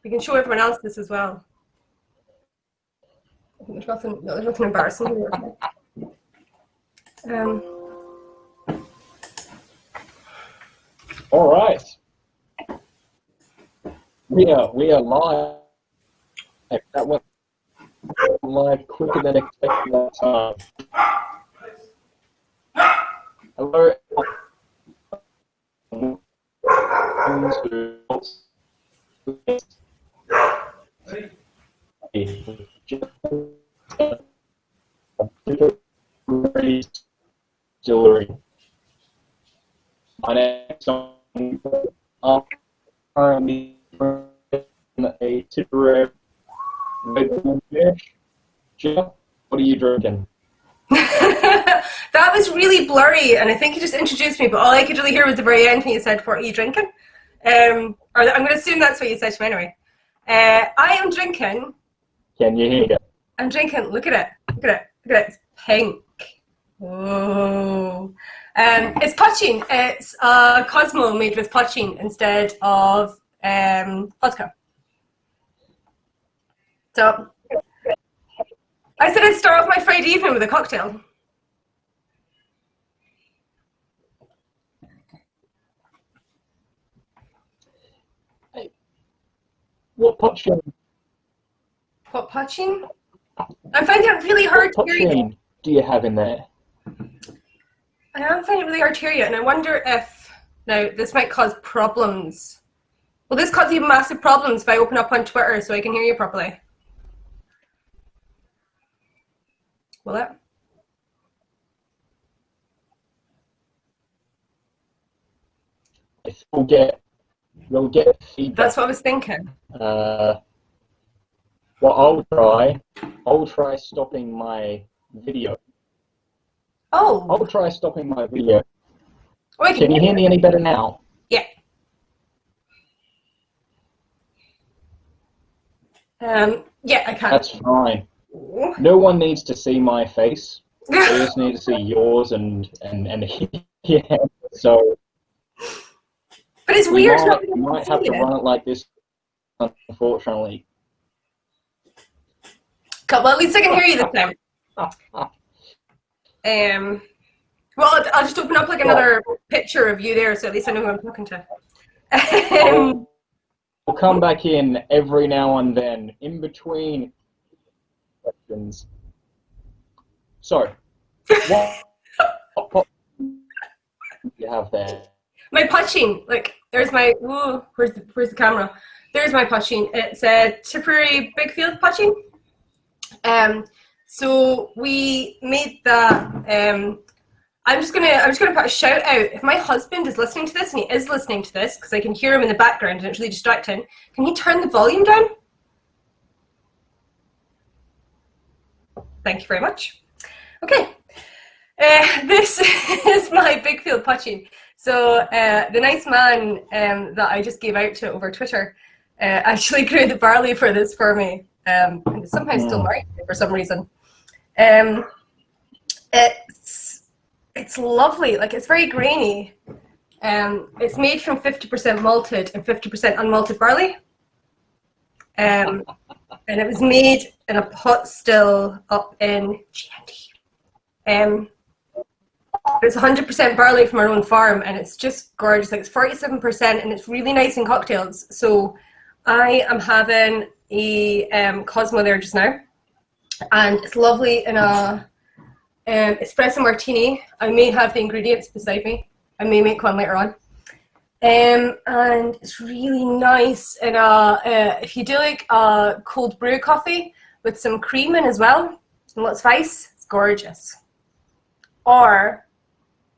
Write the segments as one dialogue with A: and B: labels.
A: You can show everyone else this as well. There's nothing embarrassing here.
B: All right. We are live. That went live quicker than expected that time. Hello. Distillery. My name is currently in a Tipperary red bull fish. Jeff, what are you drinking?
A: That was really blurry, and I think you just introduced me, but all I could really hear was the very end when you said, "What are you drinking?" Or I'm going to assume that's what you said to me anyway. I am drinking.
B: Can you hear it?
A: I'm drinking. Look at it. Look at it. Look at it. It's pink. Whoa. It's poaching. It's a Cosmo made with poaching instead of vodka. So I said I'd start off my Friday evening with a cocktail.
B: Hey, what poaching?
A: What poaching? I'm finding it really hard to hear you.
B: What poaching do you have in there?
A: I am finding it really hard to hear you, and I wonder if now this might cause problems. Will this cause you massive problems if I open up on Twitter so I can hear you properly? Will it?
B: If we'll get feedback.
A: That's what I was thinking.
B: Well, I'll try stopping my video.
A: Oh.
B: I'll try stopping my video.
A: Oh,
B: Can you hear me any better now?
A: Yeah. Yeah, I can.
B: That's fine. No one needs to see my face. They just need to see yours and yeah. So.
A: But it's weird.
B: You might have to run it like this, unfortunately.
A: Well, at least I can hear you this time. Well, I'll just open up like another picture of you there, so at least I know who I'm talking to.
B: We'll come back in every now and then, in between questions. So, what do you have there?
A: My poaching, like there's my. Ooh, where's the camera? There's my poaching. It's a Tipperary big field poaching. So we made that. I'm just gonna put a shout out. If my husband is listening to this, and he is listening to this, because I can hear him in the background and it's really distracting, can you turn the volume down? Thank you very much. Okay, this is my big field poaching. So the nice man that I just gave out to over Twitter actually grew the barley for this for me. And it's somehow still married for some reason. It's lovely, like it's very grainy. It's made from 50% malted and 50% unmalted barley. And it was made in a pot still up in G&T. It's 100% barley from our own farm, and it's just gorgeous. Like it's 47%, and it's really nice in cocktails. So I am having a Cosmo there just now, and it's lovely in a espresso martini. I may have the ingredients beside me. I may make one later on. And it's really nice in if you do like a cold brew coffee with some cream in as well and lots of ice, it's gorgeous. Or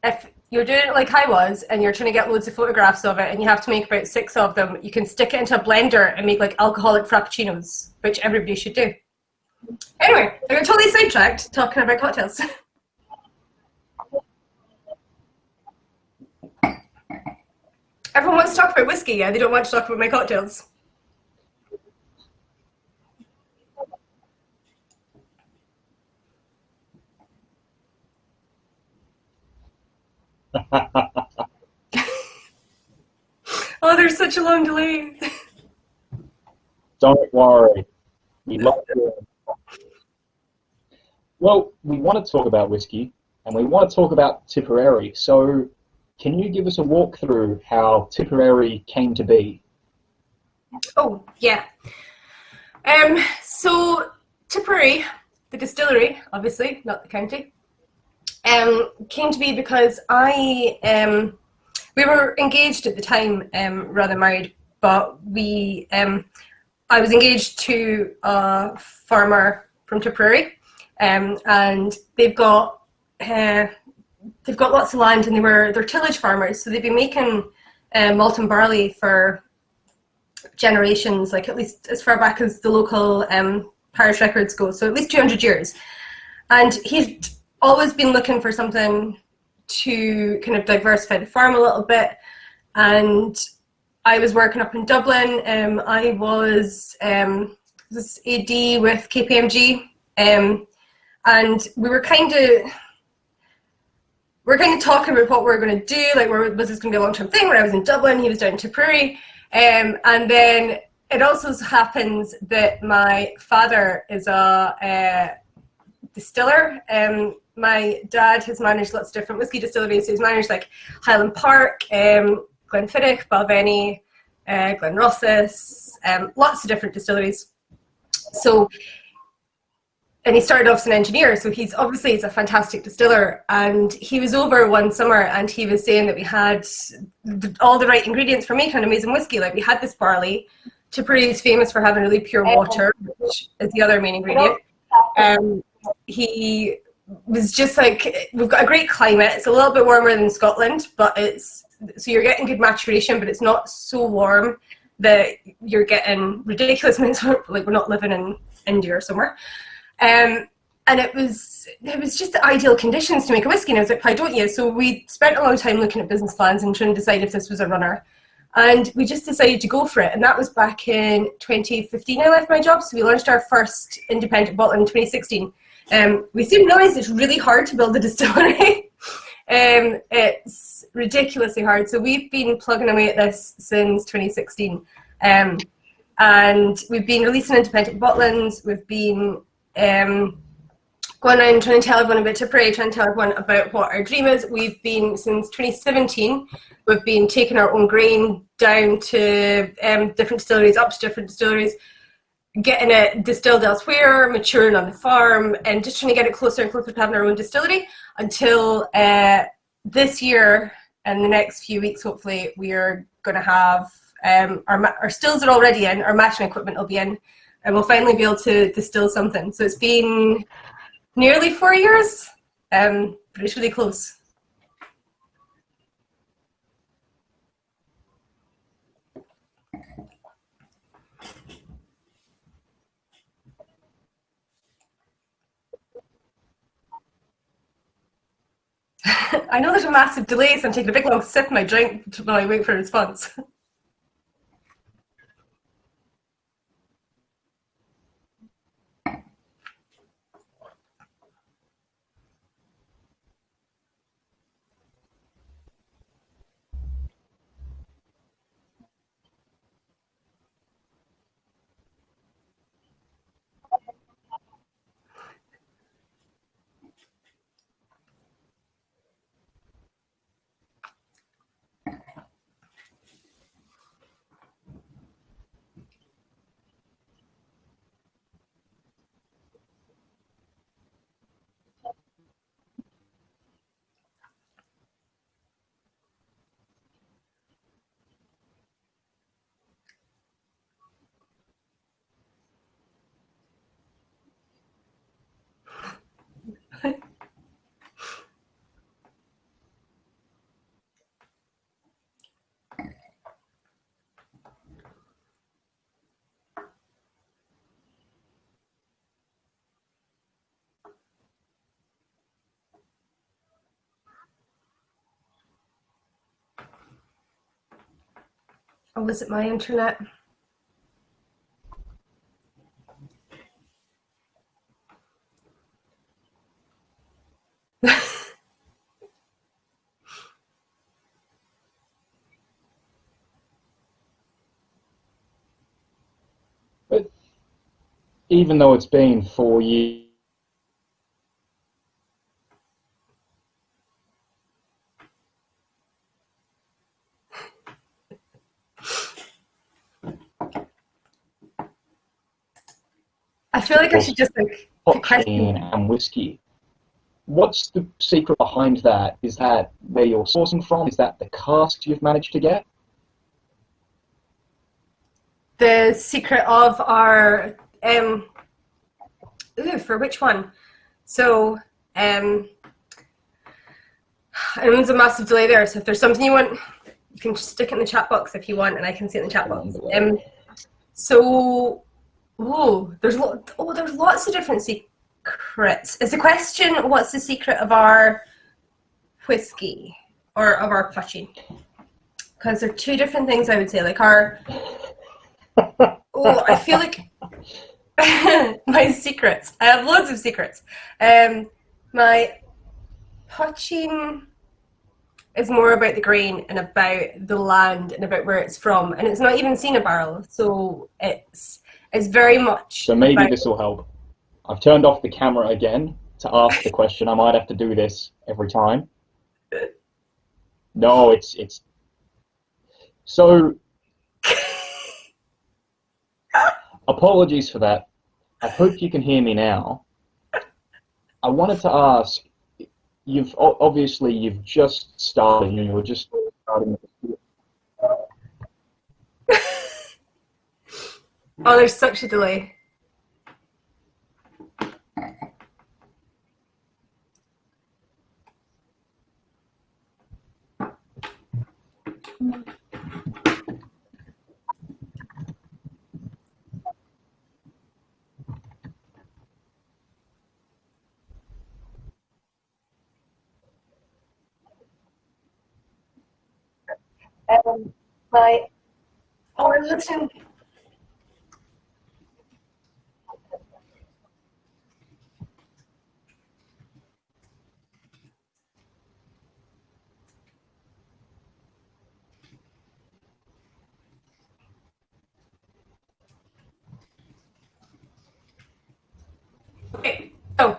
A: if you're doing it like I was and you're trying to get loads of photographs of it and you have to make about 6 of them, you can stick it into a blender and make like alcoholic frappuccinos, which everybody should do. Anyway, I got totally sidetracked talking about cocktails. Everyone wants to talk about whiskey, yeah? They don't want to talk about my cocktails. Oh, there's such a long delay.
B: Don't worry. We love you. Well, we want to talk about whiskey, and we want to talk about Tipperary. So, can you give us a walkthrough how Tipperary came to be?
A: Oh, yeah. So Tipperary, the distillery, obviously, not the county, came to be because we were engaged at the time, rather married, but I was engaged to a farmer from Tipperary, and they've got lots of land, and they're tillage farmers, so they've been making malt and barley for generations, like at least as far back as the local parish records go, so at least 200 years. And he'd always been looking for something to kind of diversify the farm a little bit. And I was working up in Dublin. I was AD with KPMG, and we were kind of talking about what we were going to do. Like, was this going to be a long-term thing? When I was in Dublin, he was down in Tipperary. And then it also happens that my father is a distiller. My dad has managed lots of different whiskey distilleries. So he's managed like Highland Park, Glenfiddich, Balvenie, Glenrothes, lots of different distilleries. So, and he started off as an engineer, so he's a fantastic distiller. And he was over one summer, and he was saying that we had all the right ingredients for making an amazing whiskey. Like, we had this barley. Tipperary is famous for having really pure water, which is the other main ingredient. He was just like, we've got a great climate. It's a little bit warmer than Scotland, but so you're getting good maturation, but it's not so warm that you're getting ridiculous amounts of, like, we're not living in India or somewhere. And it was just the ideal conditions to make a whiskey. And I was like, why don't you? So we spent a long time looking at business plans and trying to decide if this was a runner. And we just decided to go for it. And that was back in 2015. I left my job. So we launched our first independent bottle in 2016. We soon realized it's really hard to build a distillery. It's ridiculously hard. So we've been plugging away at this since 2016. And we've been releasing independent bottlings. We've been going around trying to tell everyone about Tipperary, trying to tell everyone about what our dream is. We've been, since 2017, we've been taking our own grain down to different distilleries, up to different distilleries, getting it distilled elsewhere, maturing on the farm, and just trying to get it closer and closer to having our own distillery until this year and the next few weeks, hopefully, we are going to have our stills are already in, our mashing equipment will be in, and we'll finally be able to distill something. So it's been nearly 4 years, but it's really close. I know there's a massive delay, so I'm taking a big long sip of my drink while I wait for a response. Or was it my internet?
B: even though it's been 4 years.
A: I feel like I should just like pick questions.
B: And whiskey. What's the secret behind that? Is that where you're sourcing from? Is that the cask you've managed to get?
A: The secret of our for which one? So and there's a massive delay there. So if there's something you want, you can just stick it in the chat box if you want, and I can see it in the chat box. So there's lots of different secrets. Is the question, what's the secret of our whiskey or of our punching? Because they're two different things, I would say. Like our I feel like my secrets. I have loads of secrets. My punching is more about the grain and about the land and about where it's from, and it's not even seen a barrel, so it's very much.
B: So maybe this will help. I've turned off the camera again to ask the question. I might have to do this every time. No, it's so. Apologies for that. I hope you can hear me now. I wanted to ask. You've just started. You were just starting.
A: Oh, there's such a delay. Listen. Okay, so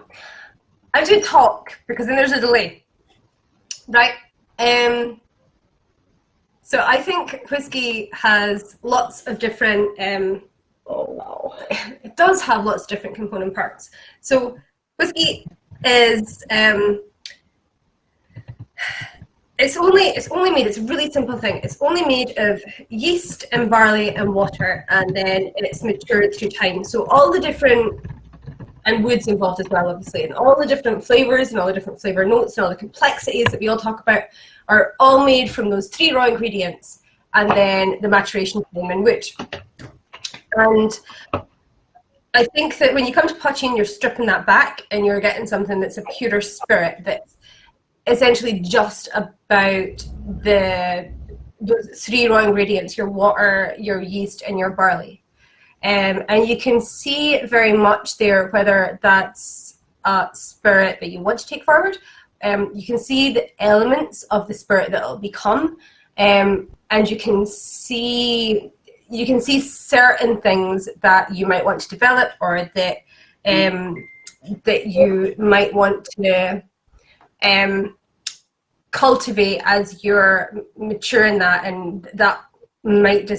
A: I do talk because then there's a delay, right? So I think whiskey has lots of different.
B: Oh wow!
A: It does have lots of different component parts. So whiskey is it's only made. It's a really simple thing. It's only made of yeast and barley and water, and then it's matured through time. So all the different and woods involved as well, obviously, and all the different flavors and all the different flavor notes and all the complexities that we all talk about are all made from those three raw ingredients and then the maturation time in wood. And I think that when you come to potching, you're stripping that back and you're getting something that's a purer spirit that's essentially just about those three raw ingredients, your water, your yeast, and your barley. And you can see very much there whether that's a spirit that you want to take forward. You can see the elements of the spirit that it'll become, and you can see certain things that you might want to develop, or that that you might want to cultivate as you're maturing that, and that might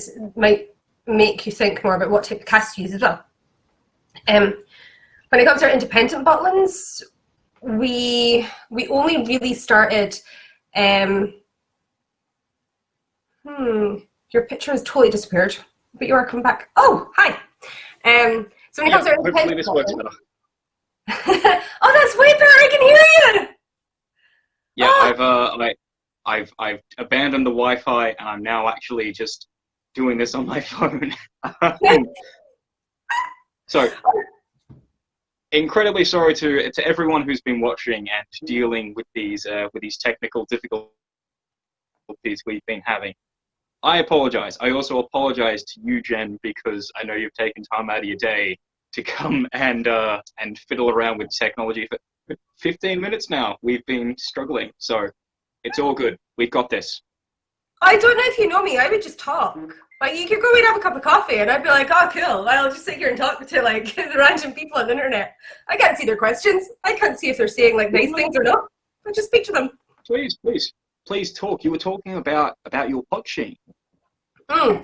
A: make you think more about what type of cask to use as well. When it comes to our independent bottlings, we only really started. Your picture has totally disappeared, but you are coming back. Oh, hi. So when it comes to our
C: hopefully
A: independent
C: this works better.
A: Oh, that's way better. I can hear you.
C: Yeah,
A: Oh.
C: I've abandoned the Wi-Fi and I'm now actually just doing this on my phone. So, incredibly sorry to everyone who's been watching and dealing with these technical difficulties we've been having. I apologize. I also apologize to you, Jen, because I know you've taken time out of your day to come and fiddle around with technology for 15 minutes now. We've been struggling, so it's all good. We've got this.
A: I don't know if you know me. I would just talk. But you could go and have a cup of coffee, and I'd be like, oh, cool. I'll just sit here and talk to like the random people on the internet. I can't see their questions. I can't see if they're saying like nice things or not. I just speak to them.
C: Please talk. You were talking about your poaching.
A: I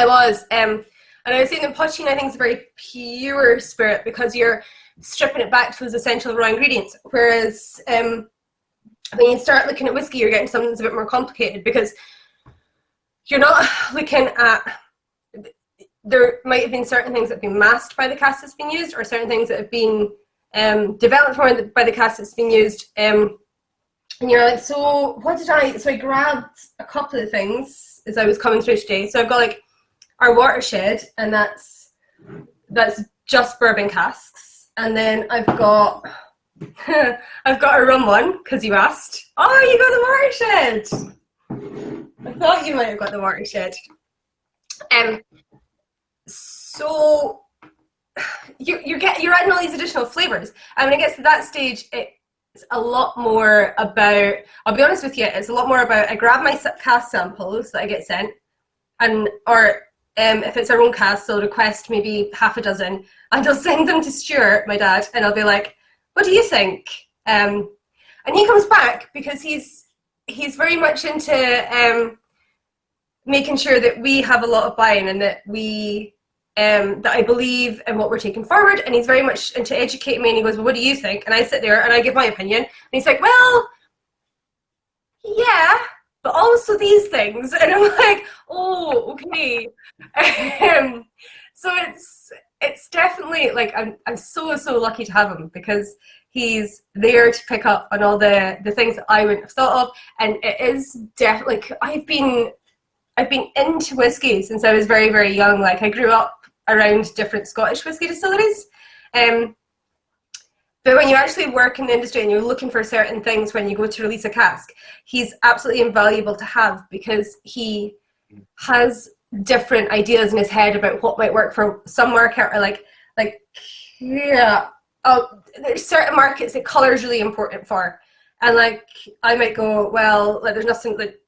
A: was, and I was saying that poaching, I think, is a very pure spirit because you're stripping it back to those essential raw ingredients. Whereas when you start looking at whiskey, you're getting something that's a bit more complicated because you're not looking at, there might have been certain things that have been masked by the cask that's been used, or certain things that have been developed by the cask that's been used. And you're like, so I grabbed a couple of things as I was coming through today. So I've got like our watershed, and that's just bourbon casks. And then I've got a rum one, because you asked. Oh, you got the watershed. I thought you might have got the watershed. So you're adding all these additional flavors. And when it gets to that stage, it's a lot more about, I'll be honest with you, it's a lot more about, I grab my cask samples that I get sent, or if it's our own cask, they'll request maybe half a dozen, and I'll send them to Stuart, my dad, and I'll be like, what do you think? And he comes back because he's very much into making sure that we have a lot of buy-in, and that that I believe in what we're taking forward, and he's very much into educating me, and he goes, well, what do you think? And I sit there and I give my opinion, and he's like, well, yeah, but also these things. And I'm like, oh, okay. So it's definitely like, I'm so lucky to have him, because he's there to pick up on all the things that I wouldn't have thought of. And it is definitely, like, I've been into whiskey since I was very, very young. Like, I grew up around different Scottish whiskey distilleries. But when you actually work in the industry and you're looking for certain things when you go to release a cask, he's absolutely invaluable to have, because he has different ideas in his head about what might work for some market, or there's certain markets that colour is really important for. And like, I might go, well, like, there's nothing, like,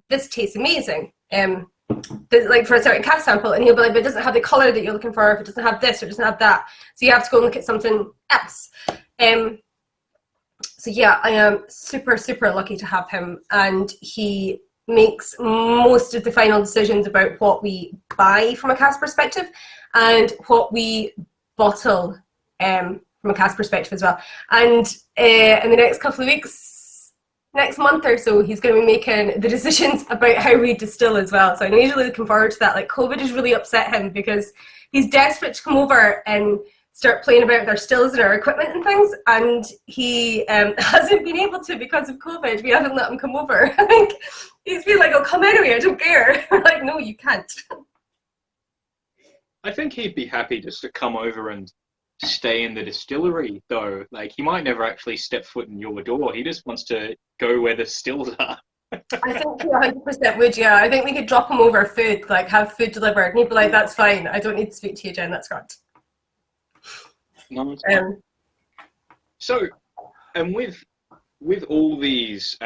A: this tastes amazing. Like for a certain cask sample, and he'll be like, but it doesn't have the colour that you're looking for, if it doesn't have this or doesn't have that. So you have to go and look at something else. So yeah, I am super lucky to have him, and he makes most of the final decisions about what we buy from a cask perspective, and what we bottle from a cask perspective as well. And in the next couple of weeks, next month or so, he's going to be making the decisions about how we distill as well. So I'm really looking forward to that. Like, COVID has really upset him, because he's desperate to come over and start playing about with our stills and our equipment and things, and he hasn't been able to because of COVID. We haven't let him come over. I think he's been like, I'll come anyway, I don't care. We're like, no, you can't.
C: I think he'd be happy just to come over and stay in the distillery, though. Like, he might never actually step foot in your door. He just wants to go where the stills are.
A: I think he 100% would, yeah. I think we could drop him over food, like have food delivered, and he'd be like, that's fine. I don't need to speak to you, Jen, that's great.
C: No, so, and with all these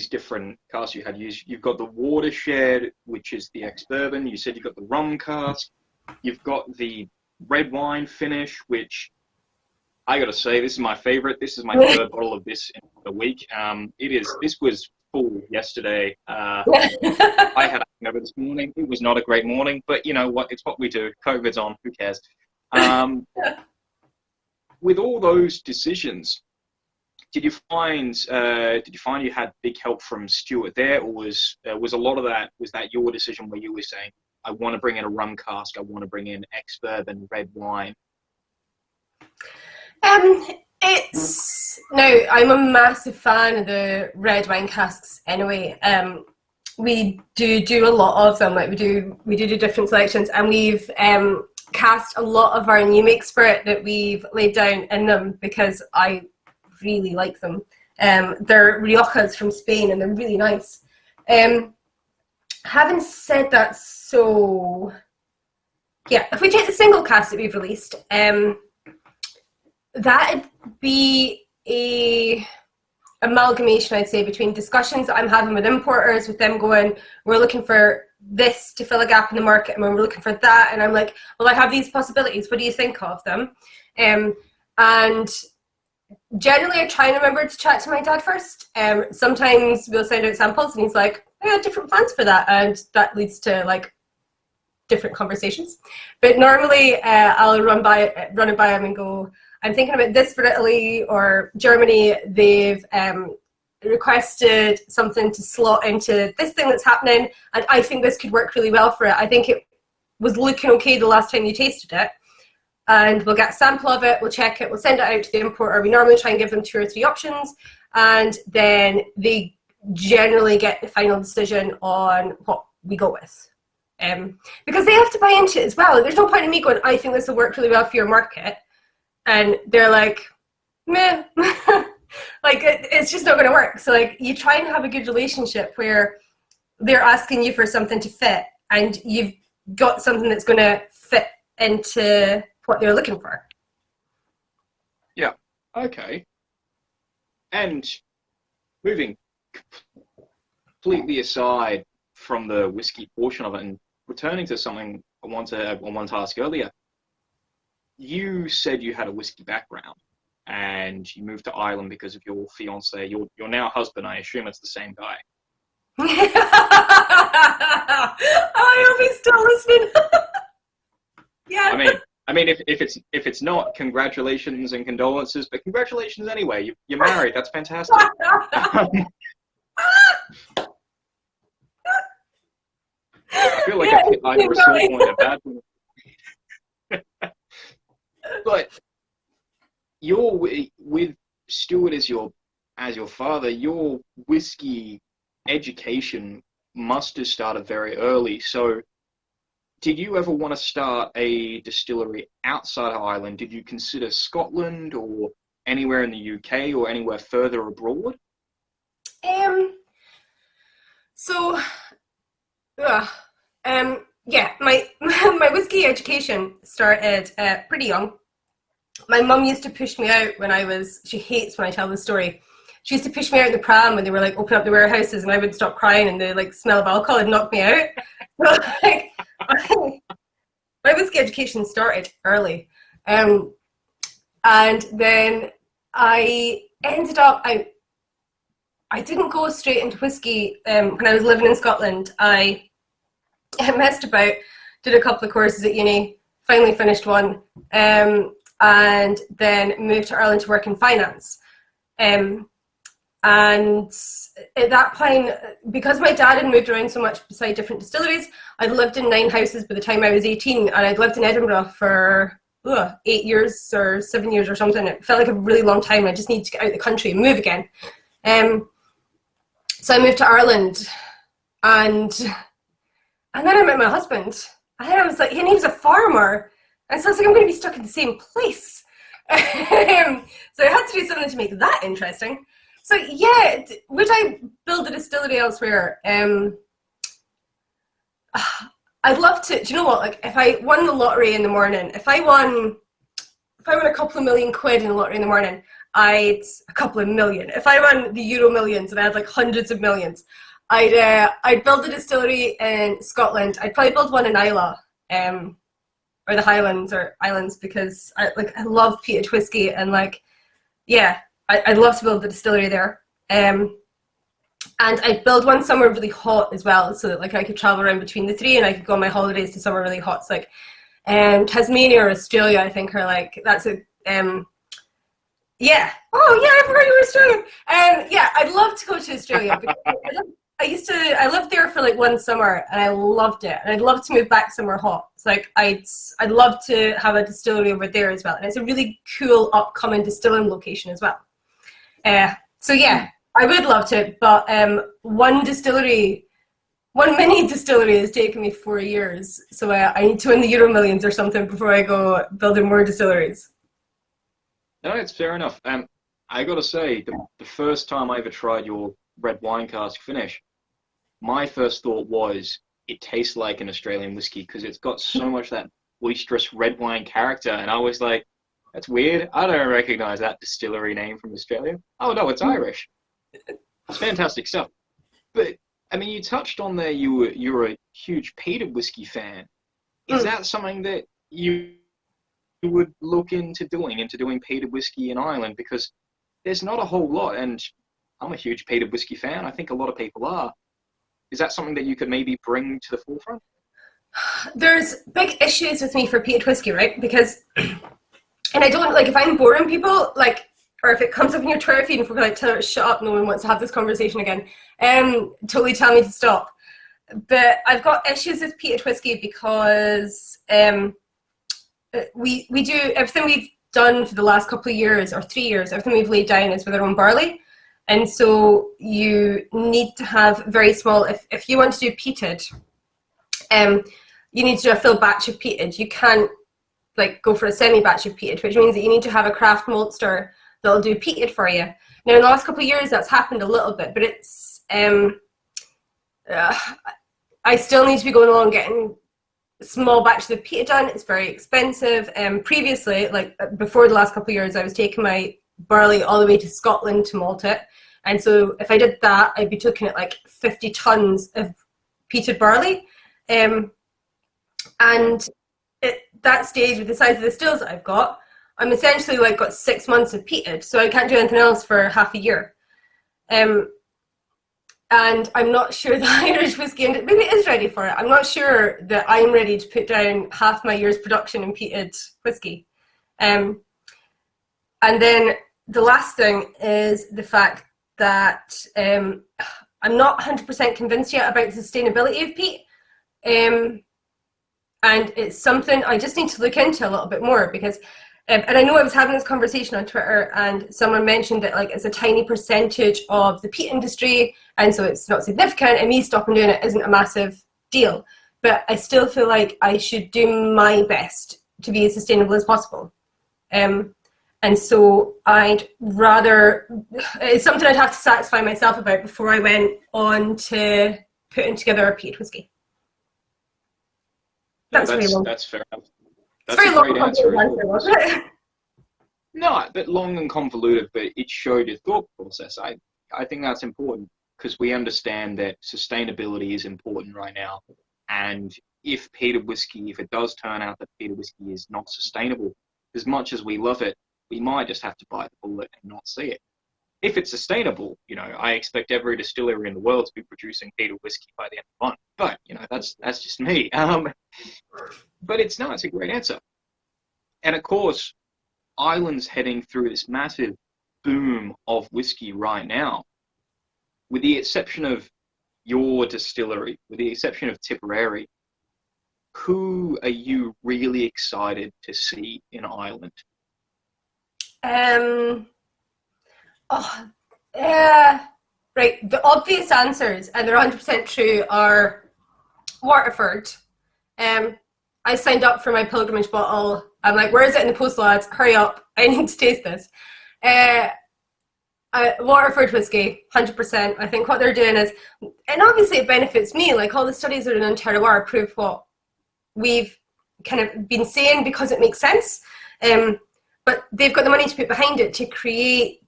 C: different casks you had, you've got the watershed, which is the ex-bourbon. You said you've got the rum cask. You've got the red wine finish, which I got to say, this is my favorite. This is my third bottle of this in a week. This was full yesterday. I had a hangover this morning. It was not a great morning, but you know what? It's what we do. COVID's on. Who cares? With all those decisions, did you find you had big help from Stuart there, or was a lot of that, was that your decision where you were saying, I want to bring in a rum cask, I want to bring in ex-bourbon, red wine?
A: No, I'm a massive fan of the red wine casks anyway. We do a lot of them, like we do different selections, and we've cast a lot of our new make spirit that we've laid down in them, because I really like them. They're Riojas from Spain, and they're really nice. Having said that, so yeah, if we take the single cast that we've released, that'd be a amalgamation, I'd say, between discussions that I'm having with importers, with them going, we're looking for this to fill a gap in the market, and we're looking for that. And I'm like, well, I have these possibilities. What do you think of them? And generally, I try and remember to chat to my dad first. Sometimes we'll send out samples, and he's like, I got different plans for that, and that leads to like different conversations. But normally, I'll run it by him and go, I'm thinking about this for Italy or Germany. They've requested something to slot into this thing that's happening, and I think this could work really well for it. I think it was looking okay the last time you tasted it. And we'll get a sample of it, we'll check it, we'll send it out to the importer. We normally try and give them 2 or 3 options, and then they generally get the final decision on what we go with. Because they have to buy into it as well. There's no point in me going, I think this will work really well for your market. And they're like, meh. Like, it's just not going to work. So, like, you try and have a good relationship where they're asking you for something to fit, and you've got something that's going to fit into what they're looking for.
C: Yeah. Okay. And moving completely aside from the whiskey portion of it and returning to something I wanted to ask earlier, you said you had a whiskey background and you moved to Ireland because of your fiance, your now husband. I assume it's the same guy.
A: I hope he's still listening. Yeah.
C: I mean, if it's not, congratulations and condolences, but congratulations anyway. You're married. That's fantastic. I feel like I either a small point or a bad one. But you're with Stuart as your father. Your whiskey education must have started very early. So, did you ever want to start a distillery outside of Ireland? Did you consider Scotland or anywhere in the UK or anywhere further abroad?
A: Yeah, my whiskey education started pretty young. My mum used to push me out she hates when I tell this story. She used to push me out in the pram when they were like open up the warehouses, and I would stop crying, and the like smell of alcohol would knock me out. So, like, my whiskey education started early. And then I ended up, I didn't go straight into whiskey when I was living in Scotland. I messed about, did a couple of courses at uni, finally finished one, and then moved to Ireland to work in finance. And at that point, because my dad had moved around so much beside different distilleries, I'd lived in 9 houses by the time I was 18, and I'd lived in Edinburgh for 8 years or 7 years or something. It felt like a really long time. I just needed to get out of the country and move again. So I moved to Ireland, and then I met my husband. And then I was like, and he was a farmer. And so I was like, I'm going to be stuck in the same place. So I had to do something to make that interesting. So yeah, would I build a distillery elsewhere? I'd love to. Do you know what? Like, if I won the lottery in the morning, if I won a couple of million quid in the lottery in the morning, a couple of million. If I won the Euro Millions and I had like hundreds of millions, I'd build a distillery in Scotland. I'd probably build one in Islay, or the Highlands or Islands, because I love peated whiskey, and like, yeah, I'd love to build the distillery there. And I'd build one somewhere really hot as well, so that like I could travel around between the 3, and I could go on my holidays to somewhere really hot. So like Tasmania or Australia, I think, are like, that's a yeah. Oh yeah, I forgot you were Australian. Yeah, I'd love to go to Australia, because I lived there for like one summer, and I loved it, and I'd love to move back somewhere hot. It's like I'd love to have a distillery over there as well, and it's a really cool upcoming distilling location as well. So yeah, I would love to, but one mini distillery has taken me 4 years, so I need to win the Euro Millions or something before I go building more distilleries.
C: No, it's fair enough. I got to say, the first time I ever tried your red wine cask finish, my first thought was it tastes like an Australian whiskey, because it's got so much that boisterous red wine character, and I was like, that's weird. I don't recognize that distillery name from Australia. Oh no, it's Irish. It's fantastic stuff. But I mean, you touched on there. You're a huge peated whiskey fan. Is that something that you would look into doing peated whiskey in Ireland? Because there's not a whole lot, and I'm a huge peated whiskey fan. I think a lot of people are. Is that something that you could maybe bring to the forefront?
A: There's big issues with me for peated whiskey, right? Because, and I don't, like, if I'm boring people, like, or if it comes up in your Twitter feed and people are like, tell her to shut up, no one wants to have this conversation again, totally tell me to stop. But I've got issues with peated whiskey because we do everything we've done for the last couple of years or 3 years, everything we've laid down is with our own barley. And so you need to have very small, if you want to do peated, you need to do a full batch of peated. You can't like go for a semi-batch of peated, which means that you need to have a craft maltster that'll do peated for you. Now, in the last couple of years, that's happened a little bit, but it's, I still need to be going along getting small batches of peated done. It's very expensive. Previously, like before the last couple of years, I was taking my barley all the way to Scotland to malt it. And so if I did that, I'd be looking at like 50 tons of peated barley. And at that stage, with the size of the stills that I've got, I'm essentially like got 6 months of peated, so I can't do anything else for half a year. And I'm not sure the Irish whiskey, and maybe it is ready for it. I'm not sure that I'm ready to put down half my year's production in peated whiskey. And then the last thing is the fact that I'm not 100% convinced yet about the sustainability of peat. And it's something I just need to look into a little bit more because, and I know I was having this conversation on Twitter and someone mentioned that like it's a tiny percentage of the peat industry and so it's not significant and me stopping doing it isn't a massive deal. But I still feel like I should do my best to be as sustainable as possible. And so I'd rather, it's something I'd have to satisfy myself about before I went on to putting together a peat whiskey.
C: That's fair enough. That's
A: very
C: a great answer,
A: wasn't it?
C: No, but long and convoluted, but it showed your thought process. I think that's important because we understand that sustainability is important right now. And if peated whiskey, if it does turn out that peated whiskey is not sustainable, as much as we love it, we might just have to bite the bullet and not see it. If it's sustainable, you know, I expect every distillery in the world to be producing peated whiskey by the end of the month. But, you know, that's just me. But it's a great answer. And of course, Ireland's heading through this massive boom of whiskey right now. With the exception of your distillery, with the exception of Tipperary, who are you really excited to see in Ireland?
A: Right, the obvious answers, and they're 100% true, are Waterford. I signed up for my pilgrimage bottle. I'm like, where is it in the post, lads? Hurry up, I need to taste this. Waterford whiskey, 100%. I think what they're doing is, and obviously it benefits me, like all the studies that are done in terroir prove what we've kind of been saying because it makes sense. But they've got the money to put behind it to create,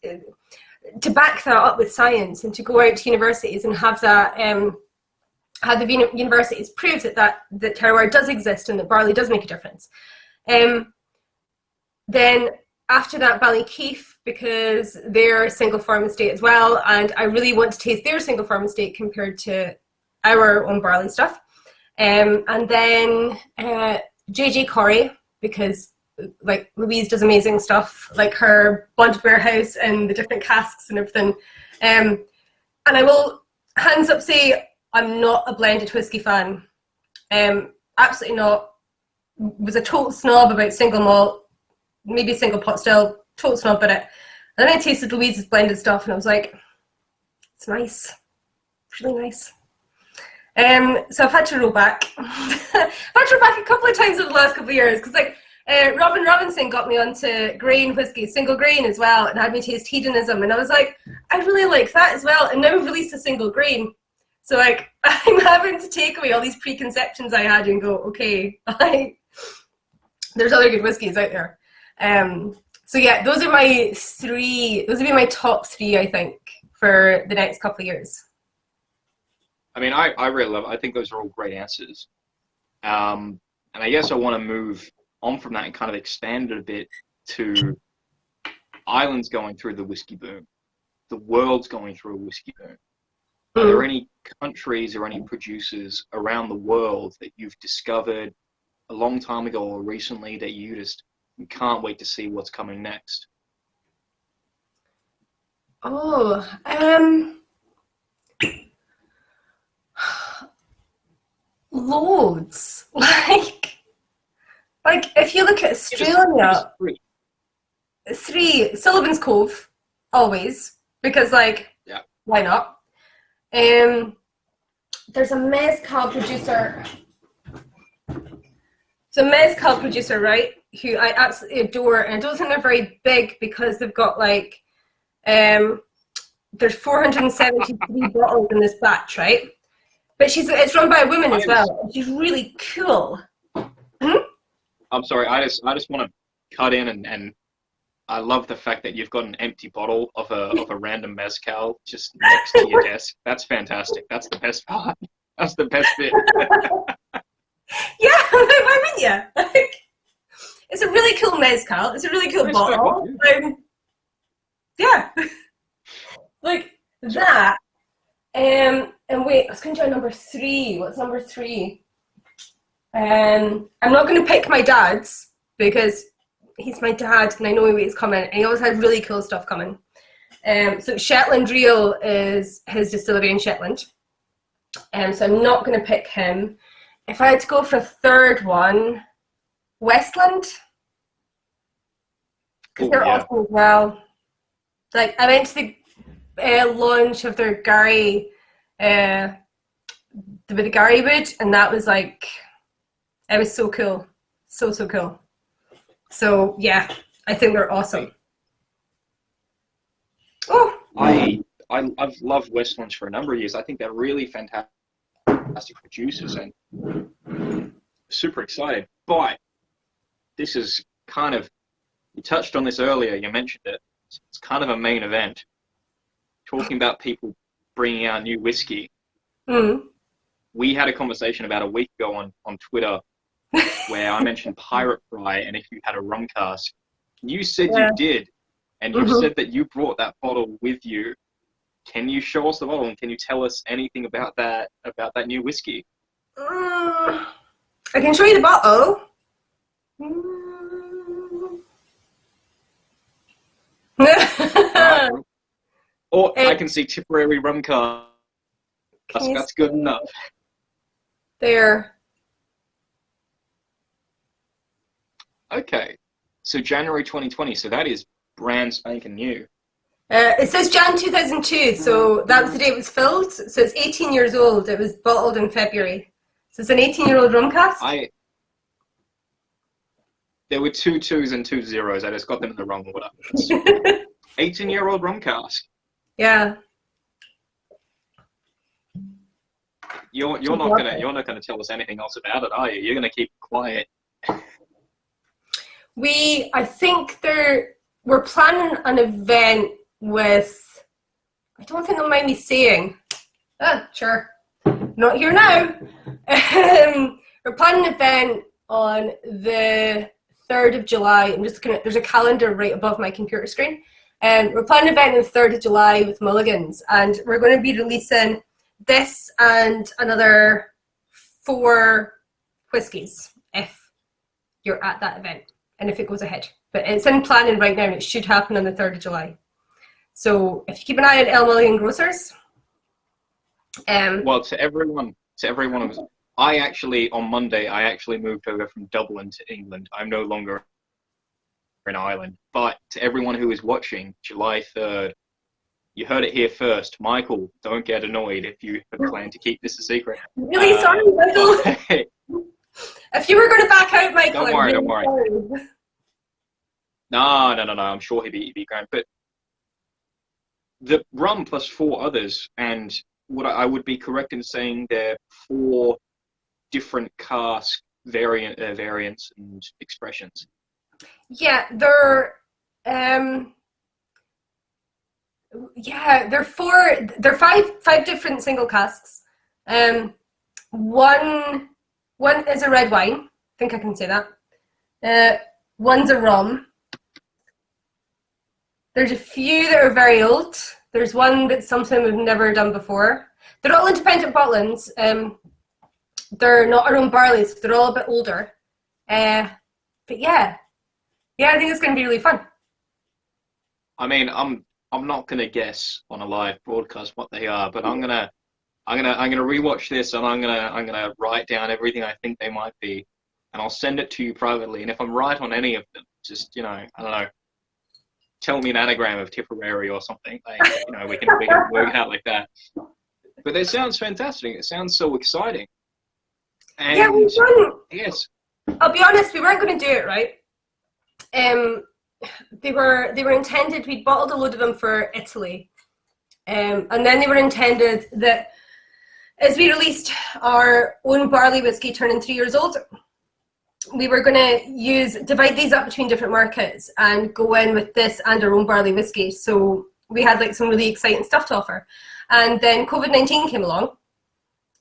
A: to back that up with science and to go out to universities and have that, have the universities prove that terroir does exist and that barley does make a difference. Then after that, Ballykeefe, because they're a single farm estate as well, and I really want to taste their single farm estate compared to our own barley stuff. And then JJ Corrie, because like Louise does amazing stuff, like her bonded warehouse and the different casks and everything. And I will hands up say I'm not a blended whiskey fan. Absolutely not. Was a total snob about single malt, maybe single pot still, total snob about it. And then I tasted Louise's blended stuff and I was like, it's nice, really nice. So I've had to roll back. I've had to roll back a couple of times over the last couple of years because like Robin Robinson got me onto grain whiskey, single grain as well, and had me taste hedonism, and I was like, I really like that as well. And now we've released a single grain, so like I'm having to take away all these preconceptions I had and go, okay, there's other good whiskies out there. So yeah, those are my three. Those would be my top three, I think, for the next couple of years.
C: I mean, I really love it. I think those are all great answers. And I guess I want to move on from that and kind of expand it a bit to Ireland's going through the whiskey boom. The world's going through a whiskey boom. Are there any countries or any producers around the world that you've discovered a long time ago or recently that you can't wait to see what's coming next?
A: Oh, loads. Like if you look at Australia, three Sullivan's Cove, always, because why not? There's a mezcal producer. So mezcal producer, right? Who I absolutely adore, and I don't think they're very big because they've got there's 473 bottles in this batch, right? But it's run by a woman as well. She's really cool.
C: I'm sorry, I just want to cut in and I love the fact that you've got an empty bottle of a random mezcal just next to your desk. That's fantastic. That's the best part. That's the best bit.
A: Yeah, I'm in you. It's a really cool mezcal. It's a really cool bottle. Yeah. Like that. And wait, I was going to try number 3. What's number 3? I'm not going to pick my dad's because he's my dad and I know he's coming and he always has really cool stuff coming. So Shetland Real is his distillery in Shetland. So I'm not going to pick him. If I had to go for a third one, Westland. Because they're awesome as well. Like I went to the launch of their Gary, with the Gary wood, and that was it was so cool, so cool. So yeah, I think they're awesome. Oh,
C: I've loved Westlands for a number of years. I think they're really fantastic producers and super excited. But this is kind of, you touched on this earlier. You mentioned it. It's kind of a main event. Talking about people bringing out new whiskey. We had a conversation about a week ago on Twitter where I mentioned Pirate Fry and if you had a rum cask. You said you did, and you said that you brought that bottle with you. Can you show us the bottle and can you tell us anything about that new whiskey?
A: I can show you the bottle.
C: Or I can see Tipperary rum cask. That's good enough.
A: There.
C: Okay. So January 2020. So that is brand spanking new.
A: It says Jan 2002, so that was the day it was filled. So it's 18 years old. It was bottled in February. So it's an 18-year-old rum cask.
C: There were 2 2s and 2 0s. I just got them in the wrong order. 18-year-old rum cask.
A: Yeah.
C: You're not gonna tell us anything else about it, are you? You're gonna keep quiet.
A: I think we're planning an event with, I don't think they'll mind me saying. Sure. Not here now. We're planning an event on the 3rd of July. I'm just looking at, there's a calendar right above my computer screen. We're planning an event on the 3rd of July with Mulligan's, and we're going to be releasing this and another 4 whiskies if you're at that event and if it goes ahead. But it's in planning right now and it should happen on the 3rd of July. So if you keep an eye on El Mulligan Grocers.
C: Well, to everyone on Monday, I actually moved over from Dublin to England. I'm no longer in Ireland. But to everyone who is watching, July 3rd, you heard it here first. Michael, don't get annoyed if you have planned to keep this a secret.
A: Really sorry, Michael. If you were going to back out, Michael,
C: don't worry. No. I'm sure he'd be grand. But the rum plus 4 others, and what I would be correct in saying they're 4 different cask variants and expressions.
A: Yeah, they're 5 different single casks. One is a red wine. I think I can say that. One's a rum. There's a few that are very old. There's one that's something we've never done before. They're all independent bottlings. They're not our own barley, so they're all a bit older. But yeah, I think it's going to be really fun.
C: I mean, I'm not gonna guess on a live broadcast what they are, but I'm gonna rewatch this, and I'm gonna write down everything I think they might be, and I'll send it to you privately. And if I'm right on any of them, just I don't know, tell me an anagram of Tipperary or something. Like, we can work it out like that. But it sounds fantastic. It sounds so exciting. And
A: yeah, we've done.
C: Yes.
A: I'll be honest, we weren't going to do it, right? They were intended. We'd bottled a load of them for Italy, and then they were intended that as we released our own barley whiskey turning 3 years old, we were going to divide these up between different markets and go in with this and our own barley whiskey. So we had like some really exciting stuff to offer. And then COVID-19 came along,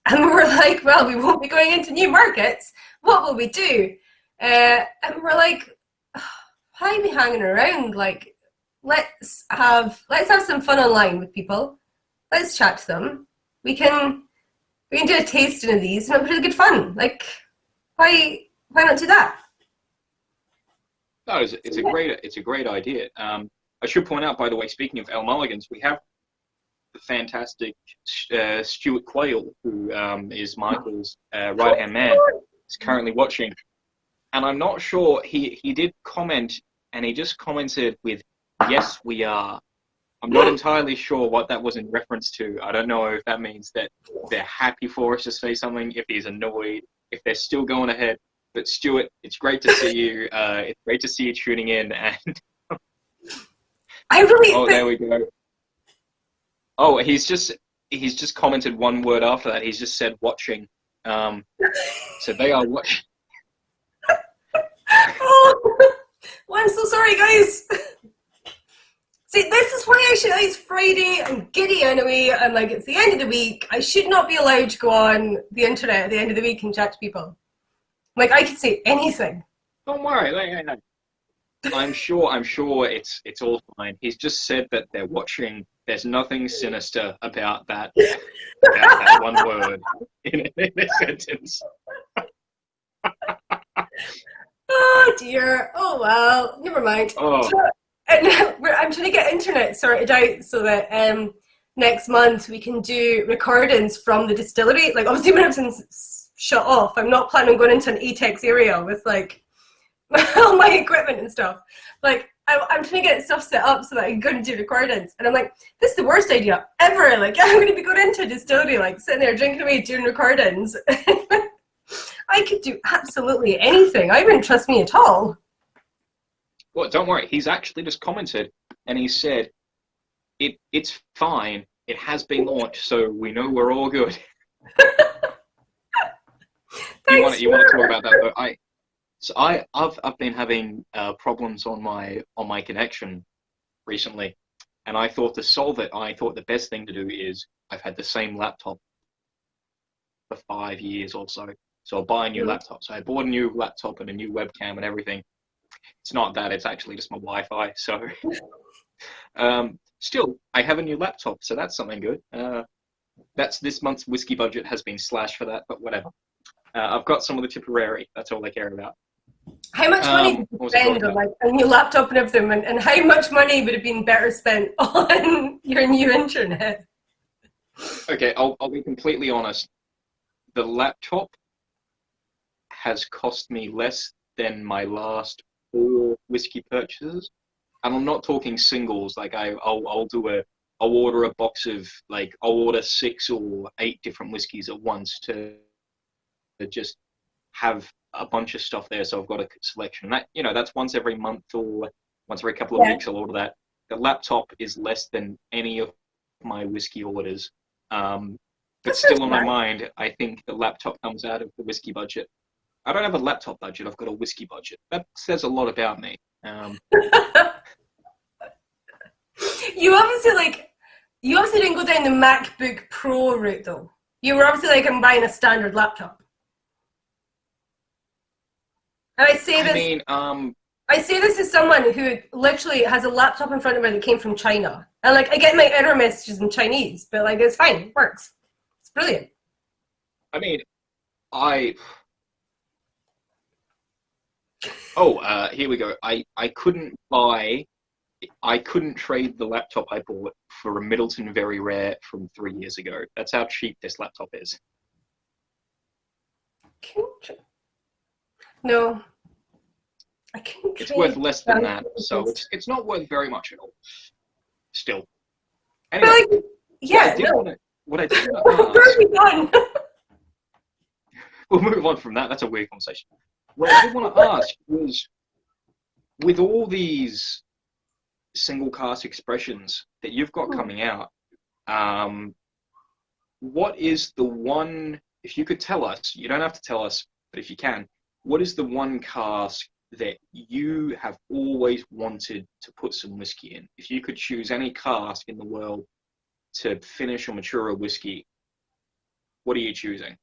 A: and we were like, well, we won't be going into new markets. What will we do? And we're like, why are we hanging around? Like, let's have some fun online with people. Let's chat to them. We can do a tasting of these, and it'll be really good fun. Like, why not do that?
C: No, it's a great idea. I should point out, by the way, speaking of El Mulligans, we have the fantastic Stuart Quayle, who is Michael's right-hand man, is currently watching. And I'm not sure, he did comment, and he just commented with, yes, we are. I'm not entirely sure what that was in reference to. I don't know if that means that they're happy for us to say something, if he's annoyed, if they're still going ahead. But Stuart, it's great to see you. It's great to see you tuning in. And there we go. Oh, he's just commented one word after that. He's just said watching. So they are watching.
A: Oh, well, I'm so sorry, guys. See, this is why it's Friday. I'm giddy anyway. I'm like, it's the end of the week. I should not be allowed to go on the internet at the end of the week and chat to people. Like, I could say anything.
C: Don't worry. No. I'm sure it's all fine. He's just said that they're watching. There's nothing sinister about that one word in a sentence.
A: Oh dear. Oh well. Never mind.
C: Oh.
A: And I'm trying to get internet sorted out so that next month we can do recordings from the distillery. Like, obviously when everything's shut off, I'm not planning on going into an ATEX area with like all my equipment and stuff. Like, I'm trying to get stuff set up so that I can go and do recordings. And I'm like, this is the worst idea ever. Like, I'm going to be going into a distillery, like sitting there drinking away doing recordings. I could do absolutely anything. I wouldn't trust me at all.
C: Well, don't worry. He's actually just commented, and he said, "It's fine. It has been launched, so we know we're all good." You want to talk about that though? I've been having problems on my connection recently, and I thought to solve it, I thought the best thing to do is I've had the same laptop for 5 years or so. So I'll buy a new laptop. So I bought a new laptop and a new webcam and everything. It's not that, it's actually just my Wi-Fi. So still, I have a new laptop, so that's something good. That's this month's whiskey budget has been slashed for that, but whatever. I've got some of the Tipperary. That's all I care about.
A: How much money did you spend on like a new laptop and everything, and how much money would have been better spent on your new internet?
C: Okay, I'll be completely honest. The laptop has cost me less than my last 4 whiskey purchases, and I'm not talking singles. Like I'll order a box of I'll order 6 or 8 different whiskeys at once to just have a bunch of stuff there, so I've got a selection. That that's once every month or once every couple of weeks I'll order that. The laptop is less than any of my whiskey orders. But still on my mind, I think the laptop comes out of the whiskey budget. I don't have a laptop budget, I've got a whiskey budget. That says a lot about me.
A: You obviously didn't go down the MacBook Pro route though. You were obviously like, I'm buying a standard laptop. And I say this as someone who literally has a laptop in front of her that came from China. And like, I get my error messages in Chinese, but like, it's fine, it works. It's brilliant.
C: I mean, here we go. I couldn't trade the laptop I bought for a Middleton Very Rare from 3 years ago. That's how cheap this laptop is.
A: No. I can't
C: It's worth less than that, so it's not worth very much at all. Still. Anyway, what I did want to ask... We'll move on from that. That's a weird conversation. What I did want to ask was, with all these single cast expressions that you've got coming out, what is the one, if you could tell us, you don't have to tell us, but if you can, what is the one cask that you have always wanted to put some whiskey in? If you could choose any cask in the world to finish or mature a whiskey, what are you choosing?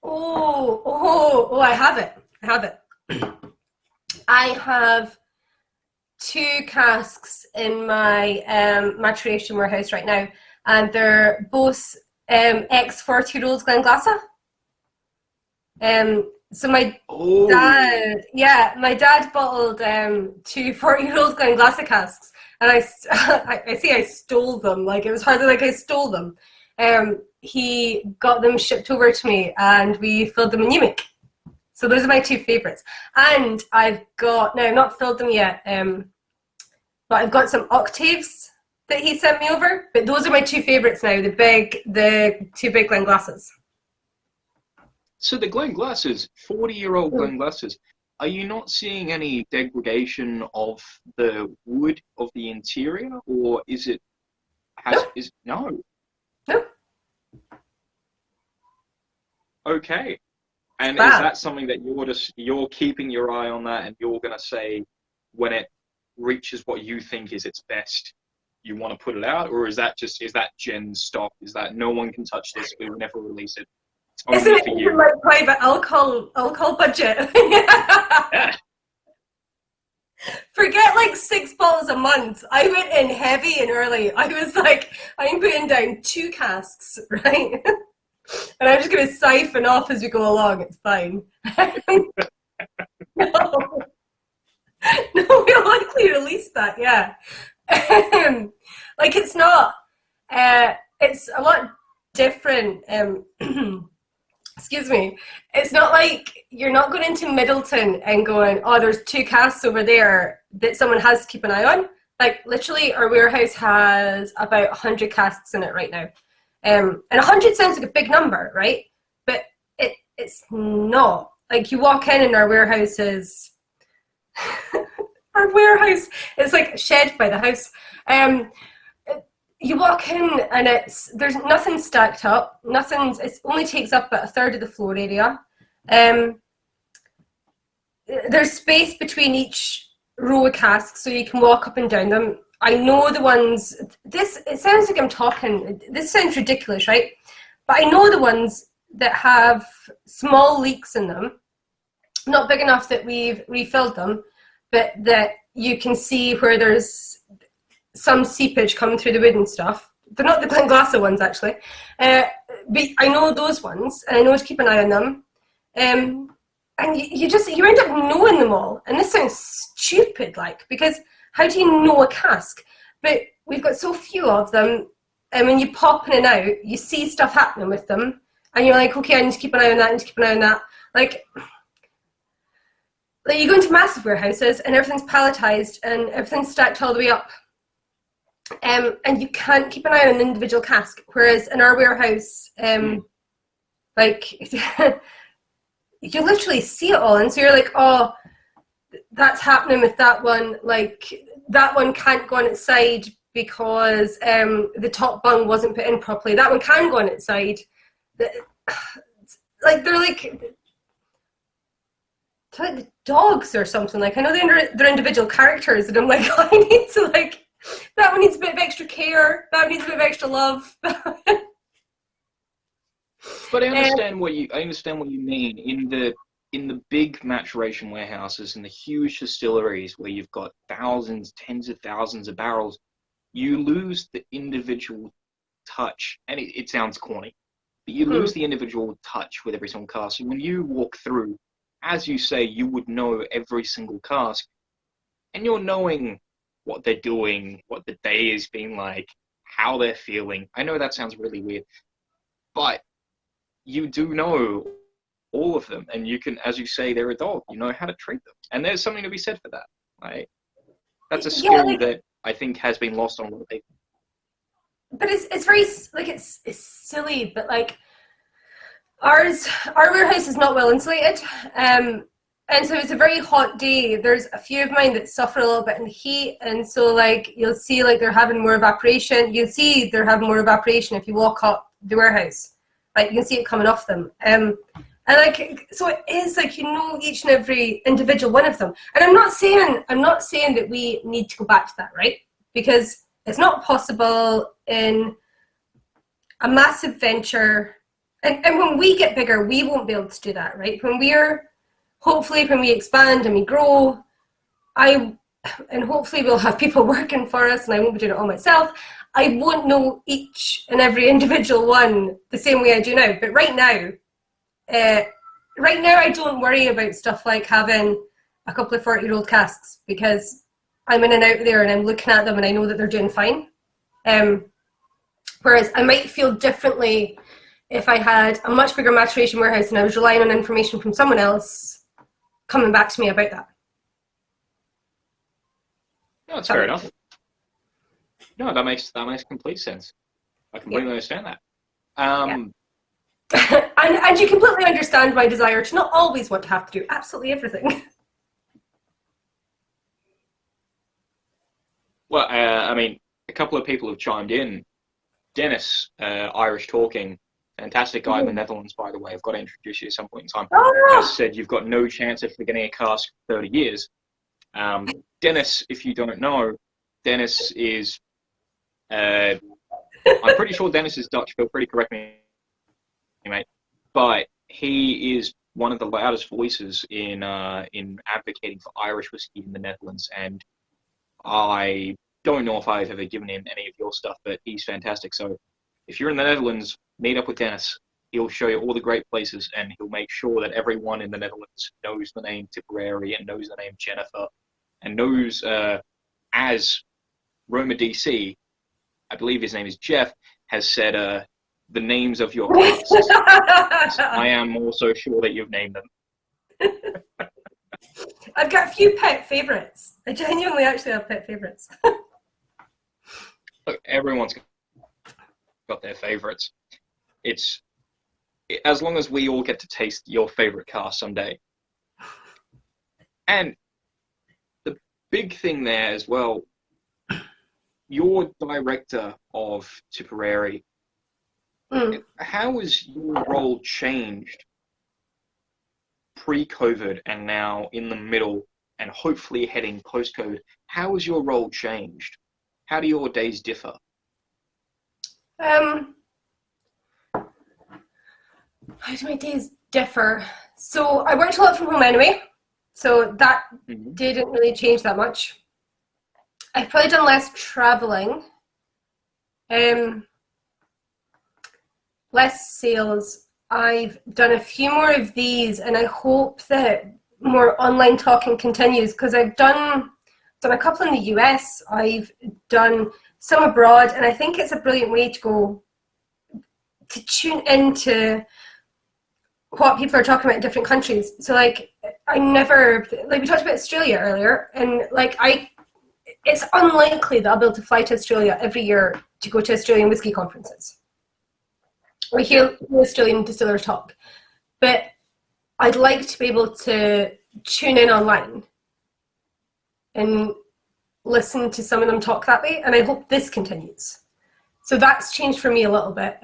A: I have it. I have 2 casks in my maturation warehouse right now, and they're both ex-40-year-olds Glenglassaugh. So my dad bottled 2 40-year-old Glenglassaugh casks, and I say I stole them. Like, it was hardly like I stole them. He got them shipped over to me, and we filled them in Numic. So those are my 2 favourites. And I've not filled them yet, but I've got some octaves that he sent me over. But those are my 2 favourites now, the 2 big Glenglassaughs.
C: So the Glenglassaughs, 40-year-old Glenglassaughs, are you not seeing any degradation of the wood of the interior, or is it... No. Okay. And is that something that you're keeping your eye on that, and you're going to say when it reaches what you think is its best, you want to put it out? Or is that Jen's stock? Is that no one can touch this, we will never release it? It's only for you.
A: My private alcohol budget?
C: Yeah.
A: Forget like 6 bottles a month. I went in heavy and early. I was like, I'm putting down 2 casks, right? And I'm just going to siphon off as we go along. It's fine. No, we'll likely release that, yeah. Like, it's not, it's a lot different. Excuse me. It's not like you're not going into Middleton and going, oh, there's 2 casks over there that someone has to keep an eye on. Like, literally, our warehouse has about 100 casks in it right now. And 100 sounds like a big number, right? But it's not. Like, you walk in and our warehouse is... our warehouse is like a shed by the house. You walk in and there's nothing stacked up. It only takes up about 1/3 of the floor area. There's space between each row of casks, so you can walk up and down them. I know the ones, it sounds like I'm talking, this sounds ridiculous, right? But I know the ones that have small leaks in them, not big enough that we've refilled them, but that you can see where there's some seepage coming through the wood and stuff. They're not the Glenglassaugh ones, actually. But I know those ones, and I know to keep an eye on them. And you end up knowing them all. And this sounds stupid, like, because how do you know a cask? But we've got so few of them, and when you pop in and out, you see stuff happening with them, and you're like, okay, I need to keep an eye on that, I need to keep an eye on that. Like you go into massive warehouses, and everything's palletized, and everything's stacked all the way up. And you can't keep an eye on an individual cask, whereas in our warehouse, like, you literally see it all, and so you're like, oh, that's happening with that one, like, that one can't go on its side because the top bung wasn't put in properly. That one can go on its side. Like, they're like the dogs or something. Like, I know they're individual characters, and I'm like, oh, I need to, like, that one needs a bit of extra care, that one needs a bit of extra love.
C: But I understand what you mean in the big maturation warehouses and the huge distilleries where you've got thousands, tens of thousands of barrels. You lose the individual touch, and it sounds corny, but you lose the individual touch with every single cask. And when you walk through, as you say, you would know every single cask, and you're knowing what they're doing, what the day is being like, how they're feeling. I know that sounds really weird, but you do know all of them, and you can, as you say, they're a dog. You know how to treat them, and there's something to be said for that. Right? That's a skill that I think has been lost on a lot of people.
A: But it's very, like, it's silly, but like our warehouse is not well insulated, and so it's a very hot day. There's a few of mine that suffer a little bit in the heat, and so like you'll see like they're having more evaporation. You'll see they're having more evaporation if you walk up the warehouse. Like you can see it coming off them. And like, so it is like, you know, each and every individual one of them. And I'm not saying that we need to go back to that, right? Because it's not possible in a massive venture. And when we get bigger, we won't be able to do that, right? Hopefully when we expand and we grow, and hopefully we'll have people working for us and I won't be doing it all myself. I won't know each and every individual one the same way I do now. But right now I don't worry about stuff like having a couple of 40-year-old casks, because I'm in and out there and I'm looking at them and I know that they're doing fine. Whereas I might feel differently if I had a much bigger maturation warehouse and I was relying on information from someone else coming back to me about that.
C: No, that's fair enough. No, that makes complete sense. I completely understand that.
A: And you completely understand my desire to not always want to have to do absolutely everything.
C: Well, I mean, a couple of people have chimed in. Dennis, Irish Talking, fantastic guy in the Netherlands, by the way. I've got to introduce you at some point in time. Has said you've got no chance of getting a cask for 30 years. Dennis, if you don't know, Dennis is... I'm pretty sure Dennis is Dutch. Feel free to correct me, mate. But he is one of the loudest voices in advocating for Irish whiskey in the Netherlands, and I don't know if I've ever given him any of your stuff, but he's fantastic. So if you're in the Netherlands, meet up with Dennis. He'll show you all the great places, and he'll make sure that everyone in the Netherlands knows the name Tipperary and knows the name Jennifer, and knows as Roma DC, I believe his name is Jeff, has said the names of your casks. I am also sure that you've named them.
A: I've got a few pet favourites. I genuinely actually have pet favourites.
C: Look, everyone's got their favourites. As long as we all get to taste your favourite cask someday. And the big thing there as well, you're director of Tipperary. How has your role changed pre-COVID and now in the middle and hopefully heading post-COVID? How has your role changed? How do your days differ?
A: How do my days differ? So I worked a lot from home anyway, so that didn't really change that much. I've probably done less traveling, less sales. I've done a few more of these, and I hope that more online talking continues, because I've done a couple in the US, I've done some abroad, and I think it's a brilliant way to go to tune into what people are talking about in different countries. So like, we talked about Australia earlier, and like it's unlikely that I'll be able to fly to Australia every year to go to Australian whiskey conferences or hear Australian distillers talk. But I'd like to be able to tune in online and listen to some of them talk that way, and I hope this continues. So that's changed for me a little bit.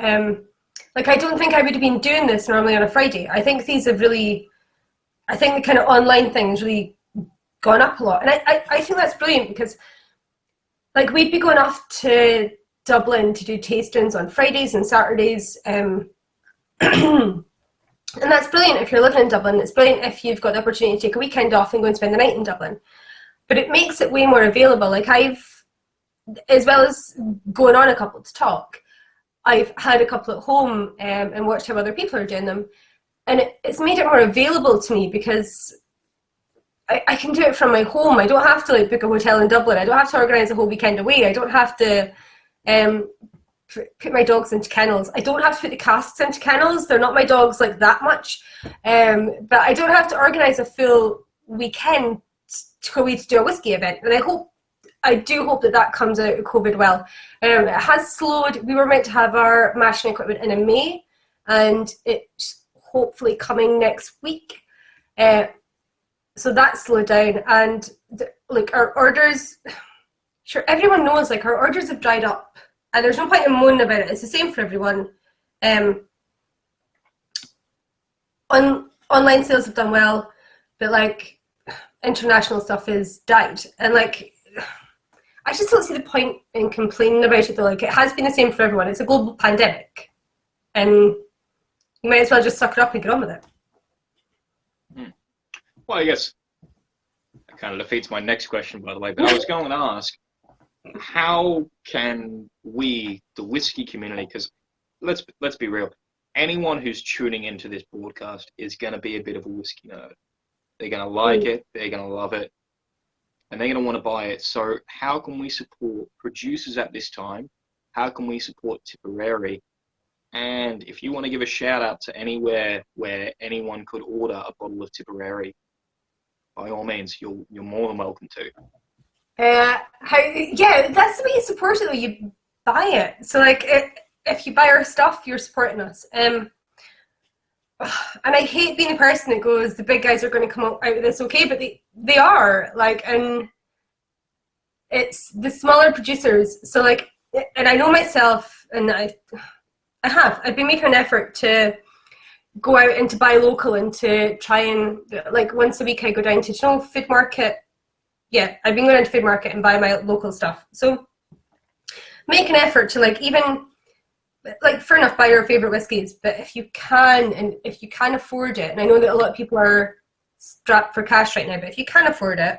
A: Like, I don't think I would have been doing this normally on a Friday. I think the kind of online thing has really gone up a lot. And I think that's brilliant, because like, we'd be going off to Dublin to do tastings on Fridays and Saturdays, And that's brilliant if you're living in Dublin. It's brilliant if you've got the opportunity to take a weekend off and go and spend the night in Dublin. But it makes it way more available. Like as well as going on a couple to talk, I've had a couple at home and watched how other people are doing them. And it's made it more available to me because I can do it from my home. I don't have to like book a hotel in Dublin. I don't have to organise a whole weekend away. I don't have to put my dogs into kennels. I don't have to put the casts into kennels. They're not my dogs like that much. But I don't have to organise a full weekend to go away to do a whiskey event. And I do hope that comes out of COVID well. It has slowed. We were meant to have our mashing equipment in May, and it's hopefully coming next week. So that slowed down, and like our orders, sure, everyone knows like our orders have dried up, and there's no point in moaning about it. It's the same for everyone. Online sales have done well, but like international stuff is died, and like I just don't see the point in complaining about it though. Like it has been the same for everyone. It's a global pandemic, and you might as well just suck it up and get on with it.
C: Well, I guess that kind of defeats my next question, by the way, but I was going to ask, how can we, the whiskey community, because let's be real, anyone who's tuning into this broadcast is going to be a bit of a whiskey nerd. They're going to like it, they're going to love it, and they're going to want to buy it. So how can we support producers at this time? How can we support Tipperary? And if you want to give a shout out to anywhere where anyone could order a bottle of Tipperary, by all means, you're more than welcome to.
A: That's the way you support it though. You buy it. So like, if you buy our stuff, you're supporting us. And I hate being the person that goes, the big guys are going to come out of this okay, but they are like, and it's the smaller producers. So like, and I know myself, and I've been making an effort to go out and to buy local and to try and like once a week I go down to food market. Yeah, I've been going down to food market and buy my local stuff. So make an effort to like, even like, fair enough, buy your favorite whiskies, but if you can and if you can afford it, and I know that a lot of people are strapped for cash right now, but if you can afford it,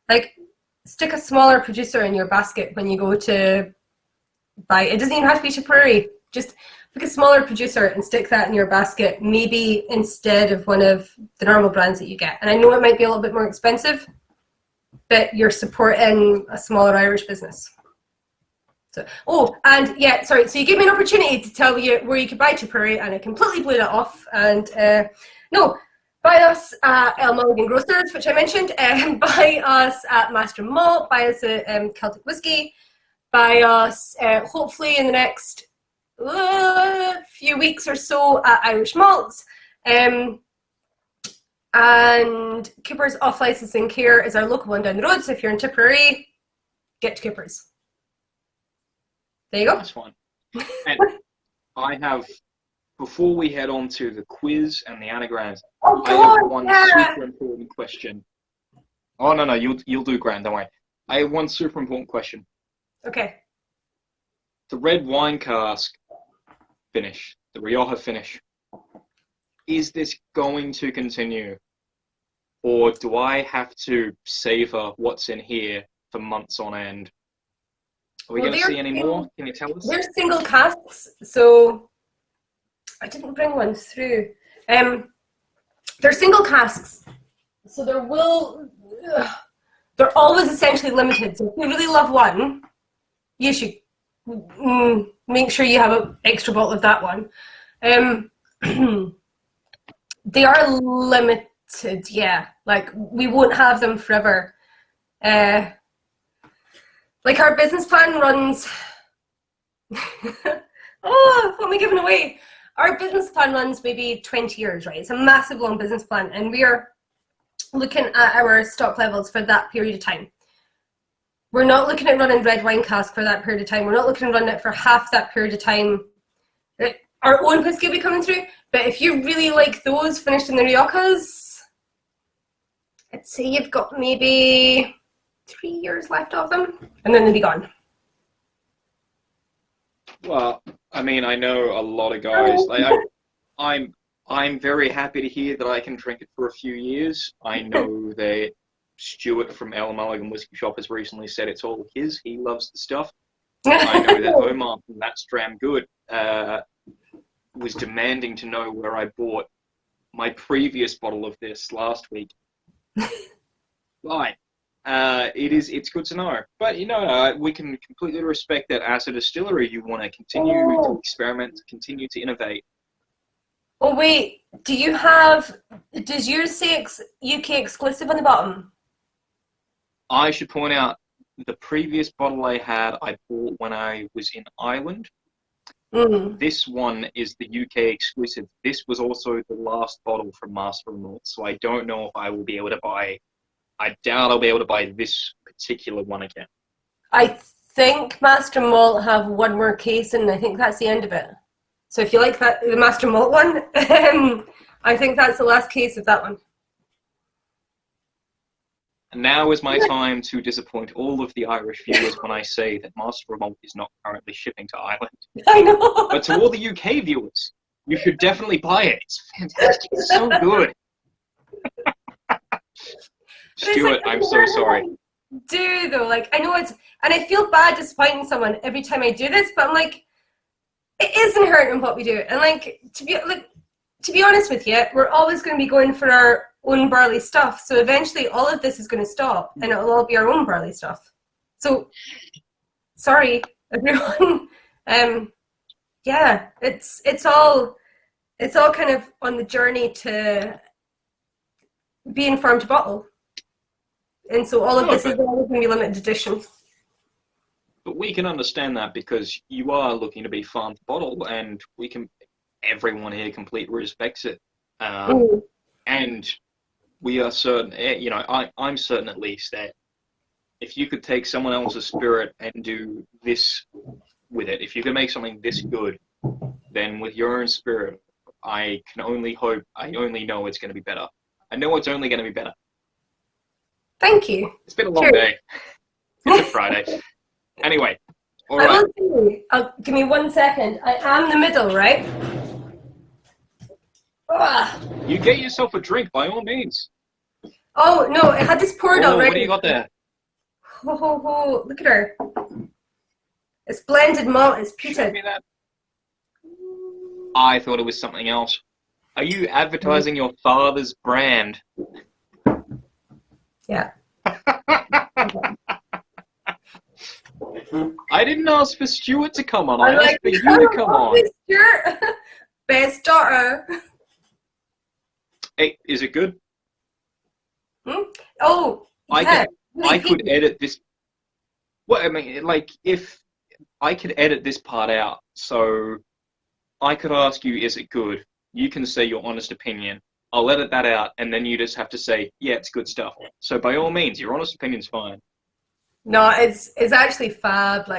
A: like stick a smaller producer in your basket when you go to buy. It doesn't even have to be Tipperary. Just pick a smaller producer and stick that in your basket, maybe instead of one of the normal brands that you get. And I know it might be a little bit more expensive, but you're supporting a smaller Irish business. So, so you gave me an opportunity to tell you where you could buy Tipperary, and I completely blew that off. And no, buy us at El Mulligan Grocers, which I mentioned. Buy us at Master Malt. Buy us at Celtic Whiskey. Buy us, hopefully in the next few weeks or so, at Irish Malts. And Cooper's Off Licensing Care is our local one down the road. So if you're in Tipperary, get to Cooper's. There you go.
C: That's fine. And I have, before we head on to the quiz and the anagrams, I have one super important question. Oh, no, you'll do grand, don't worry. I have one super important question.
A: Okay.
C: The red wine cask finish, the Rioja finish, is this going to continue? Or do I have to savor what's in here for months on end? Are we going to see any more? Can you tell us?
A: They're single casks, so I didn't bring one through. They're single casks, so they're always essentially limited. So if you really love one, you should make sure you have an extra bottle of that one. They are limited, yeah. Like, we won't have them forever. Like, our business plan runs... oh, what am I giving away? Our business plan runs maybe 20 years, right? It's a massive long business plan, and we are looking at our stock levels for that period of time. We're not looking at running red wine cask for that period of time. We're not looking at running it for half that period of time. Our own whiskey will be coming through, but if you really like those finished in the Riojas, I'd say you've got maybe 3 years left of them, and then they'll be gone.
C: Well, I mean, I know a lot of guys. I'm very happy to hear that I can drink it for a few years. I know that Stuart from El Mulligan Whiskey Shop has recently said it's all his. He loves the stuff. I know that Omar from That's Dram Good was demanding to know where I bought my previous bottle of this last week. Right. It's good to know. But, we can completely respect that as a distillery, you want to continue to experiment, continue to innovate.
A: Oh, wait. Does yours say UK exclusive on the bottom?
C: I should point out, the previous bottle I had, I bought when I was in Ireland. This one is the UK exclusive. This was also the last bottle from Master of Malts, so I don't know if I will be able to buy... I doubt I'll be able to buy this particular one again.
A: I think Master Malt have one more case, and I think that's the end of it. So if you like the Master Malt one, I think that's the last case of that one.
C: And now is my time to disappoint all of the Irish viewers when I say that Master of Malt is not currently shipping to Ireland.
A: I know.
C: But to all the UK viewers, you should definitely buy it. It's fantastic. It's so good. Stuart, I'm so sorry.
A: Do though, I know and I feel bad disappointing someone every time I do this, but I'm like, it isn't hurting what we do, and to be honest with you, we're always going to be going for our own barley stuff. So eventually, all of this is going to stop, and it'll all be our own barley stuff. So, sorry everyone. Yeah, it's all kind of on the journey to being farm to bottle. And so all of this is always going to be limited edition.
C: But we can understand that because you are looking to be farm to bottle, and everyone here completely respects it. And we are certain, I'm certain at least that if you could take someone else's spirit and do this with it, if you could make something this good, then with your own spirit, I can only hope, I only know it's going to be better. I know it's only going to be better.
A: Thank you.
C: It's been a long day. It's a Friday. Anyway, all right.
A: Give me 1 second. I am in the middle, right?
C: You get yourself a drink, by all means.
A: Oh, no, I had this poured already.
C: What do you got there?
A: Oh, look at her. It's blended malt, it's peated.
C: Show me that. I thought it was something else. Are you advertising your father's brand?
A: Yeah.
C: I didn't ask for Stuart to come on. I asked for you to come on.
A: Stuart, best daughter.
C: Hey, is it good?
A: Oh, yeah.
C: I could edit this. Well, I mean, if I could edit this part out, so I could ask you, is it good? You can say your honest opinion. I'll edit that out, and then you just have to say, yeah, it's good stuff. So by all means, your honest opinion's fine.
A: No, it's actually fab.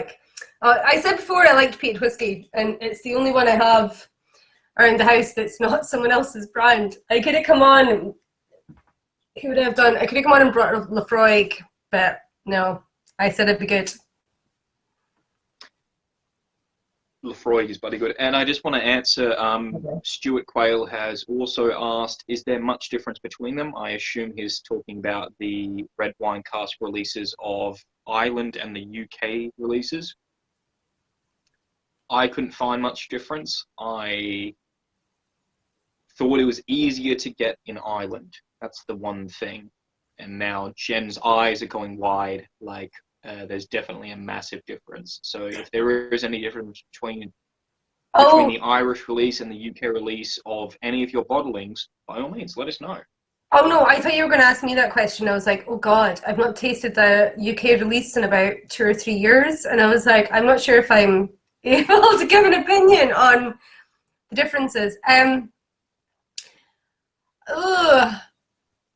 A: I said before, I liked peated whiskey, and it's the only one I have around the house that's not someone else's brand. I could have come on. Who would I have done? I could have come on and brought Lefroy, but no, I said it'd be good.
C: Lefroy is bloody good. And I just want to answer, Stuart Quayle has also asked, is there much difference between them? I assume he's talking about the red wine cask releases of Ireland and the UK releases. I couldn't find much difference. I thought it was easier to get in Ireland. That's the one thing. And now Jen's eyes are going wide, there's definitely a massive difference. So if there is any difference between the Irish release and the UK release of any of your bottlings, by all means, let us know.
A: Oh no, I thought you were going to ask me that question. I was like, oh God, I've not tasted the UK release in about 2 or 3 years. And I was like, I'm not sure if I'm able to give an opinion on the differences.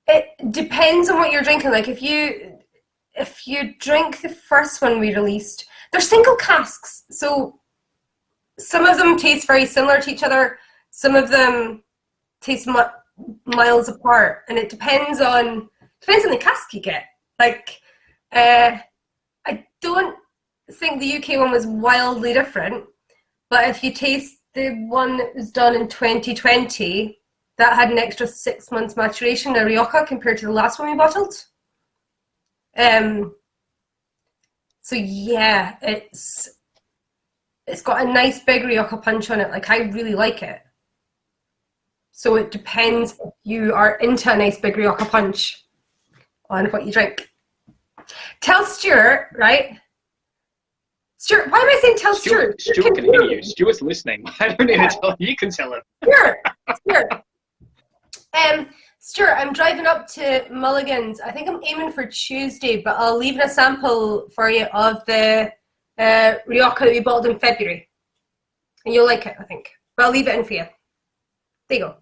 A: It depends on what you're drinking. If you drink the first one we released, they're single casks. So some of them taste very similar to each other. Some of them taste miles apart, and it depends on the cask you get. I don't think the UK one was wildly different, but if you taste the one that was done in 2020, that had an extra 6 months maturation, a Rioja, compared to the last one we bottled. So yeah, it's got a nice big Rioja punch on it. Like, I really like it. So it depends if you are into a nice big Rioja punch on what you drink. Tell Stuart, right? Stuart, why am I saying tell Stuart?
C: Stuart can hear you. Stuart's listening. I don't need to tell him. You can tell him.
A: Stuart, I'm driving up to Mulligan's. I think I'm aiming for Tuesday, but I'll leave a sample for you of the Rioja that we bottled in February. And you'll like it, I think. But I'll leave it in for you. There you go.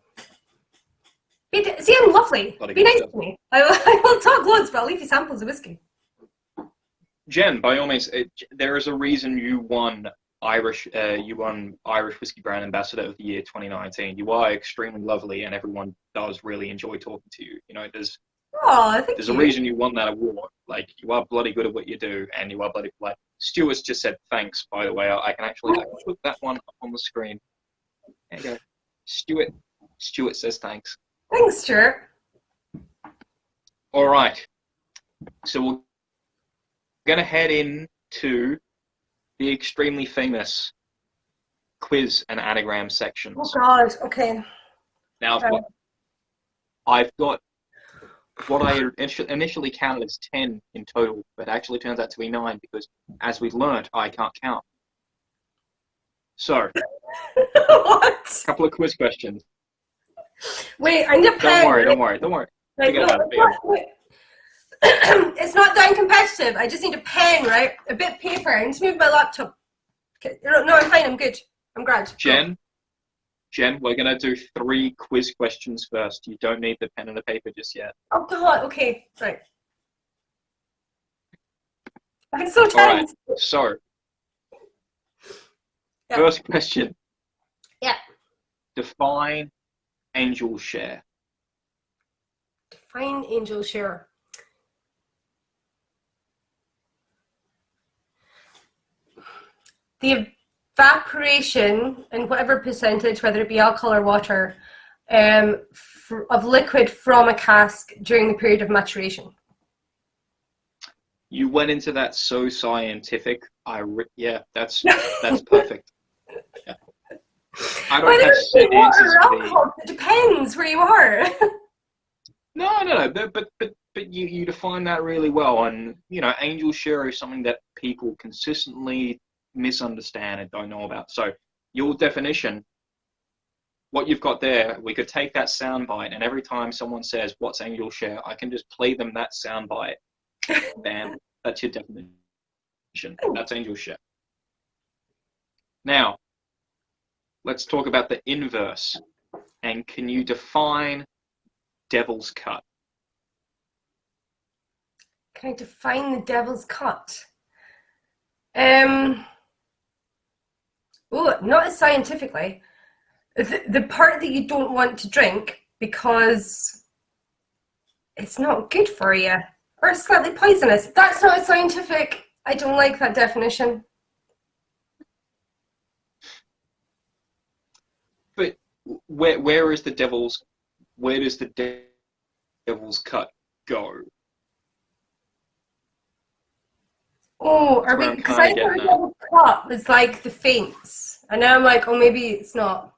A: See, I'm lovely. Be nice to me. I will talk loads, but I'll leave you samples of whiskey.
C: Jen, by all means, there is a reason you won Irish Whiskey Brand Ambassador of the Year 2019. You are extremely lovely, and everyone does really enjoy talking to you. You know, there's a reason you won that award. Like, you are bloody good at what you do, and you are bloody polite. Stuart's just said thanks, by the way. I can put that one up on the screen. There you go. Stuart says thanks.
A: Thanks, Stuart.
C: All right. So we're going to head into the extremely famous quiz and anagram sections.
A: Oh, God. Okay.
C: Now, I've got what I initially counted as 10 in total, but actually turns out to be 9 because, as we've learned, I can't count. So,
A: what?
C: A couple of quiz questions.
A: Wait, I need a pen.
C: Don't worry.
A: Like, it's not that I'm competitive. I just need a pen, right? A bit of paper. I need to move my laptop. Okay. No, I'm fine. I'm good. I'm grand.
C: Jen, we're going to do 3 quiz questions first. You don't need the pen and the paper just yet.
A: Oh, God. Okay. Right. I'm so tense.
C: All right. So, First question.
A: Yeah.
C: Define angel share.
A: Define angel share. The evaporation in whatever percentage, whether it be alcohol or water, of liquid from a cask during the period of maturation.
C: You went into that so scientific. That's perfect. Yeah. I don't have set answers for the...
A: It depends where you are.
C: No. But you define that really well, and angel share is something that people consistently misunderstand and don't know about. So your definition, what you've got there, we could take that soundbite, and every time someone says, "What's angel share?" I can just play them that soundbite. Bam, that's your definition. That's angel share. Now, let's talk about the inverse. And can you define devil's cut?
A: Can I define the devil's cut? Not as scientifically. The part that you don't want to drink because it's not good for you or slightly poisonous. That's not scientific. I don't like that definition.
C: But where does the devil's cut go?
A: Oh, because I thought the devil's cut was like the faints, and now I'm like, oh, maybe it's not.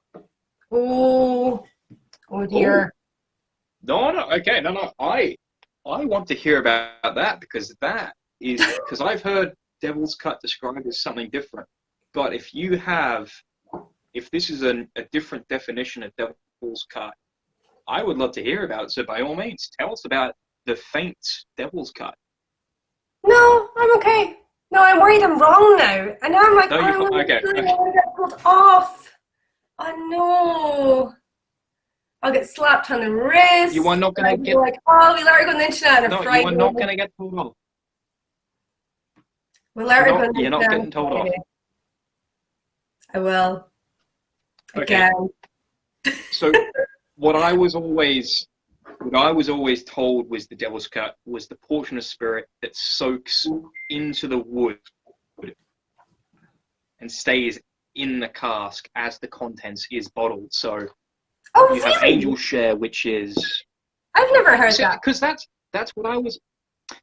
A: Oh dear.
C: No. Okay, no. I want to hear about that because I've heard devil's cut described as something different. But if this is a different definition of devil's cut, I would love to hear about it. So by all means, tell us about the faint devil's cut.
A: No, I'm okay. No, I'm worried I'm wrong now. And now I'm like,
C: okay.
A: I want to get pulled off. Oh no. I'll get slapped on the wrist.
C: You are not going to get...
A: like, oh, we let her go on the internet on a Friday.
C: No, you are not going to get pulled off.
A: We'll let her go on the
C: You're
A: internet.
C: not getting told off.
A: I will. Again.
C: Okay. So what I was always told was the devil's cut was the portion of spirit that soaks into the wood and stays in the cask as the contents is bottled. So
A: Oh,
C: you have
A: really?
C: angel share, which is
A: I've never heard that.
C: because that's what I was.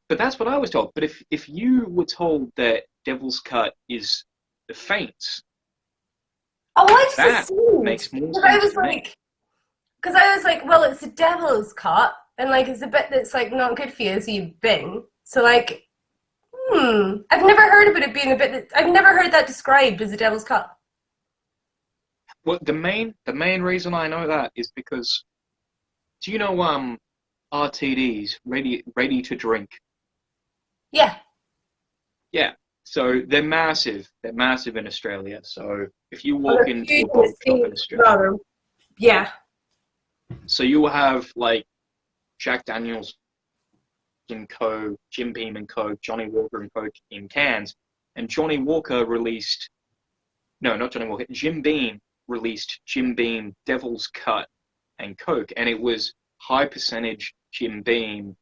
C: But that's what I was told. But if you were told that Devil's Cut is the faints,
A: Oh, I just
C: that
A: assumed.
C: makes more
A: Because I
C: sense
A: was
C: to me.
A: like, because I was like, well, it's the devil's cut, and like it's a bit that's like not good for you, so you bing. So like, I've never heard about it being a bit. I've never heard that described as a devil's cut.
C: Well, the main reason I know that is because, do you know RTDs, ready to drink?
A: Yeah.
C: Yeah. So they're massive. They're massive in Australia. So if you
A: Well,
C: walk
A: they're
C: into
A: huge
C: a bottle shop in Australia,
A: rather. Yeah.
C: so you will have like Jack Daniels and Co, Jim Beam and Co, Johnny Walker and Co in cans, and Johnny Walker released. No, not Johnny Walker. Jim Beam released Jim Beam Devil's Cut and Coke, and it was high percentage Jim Beam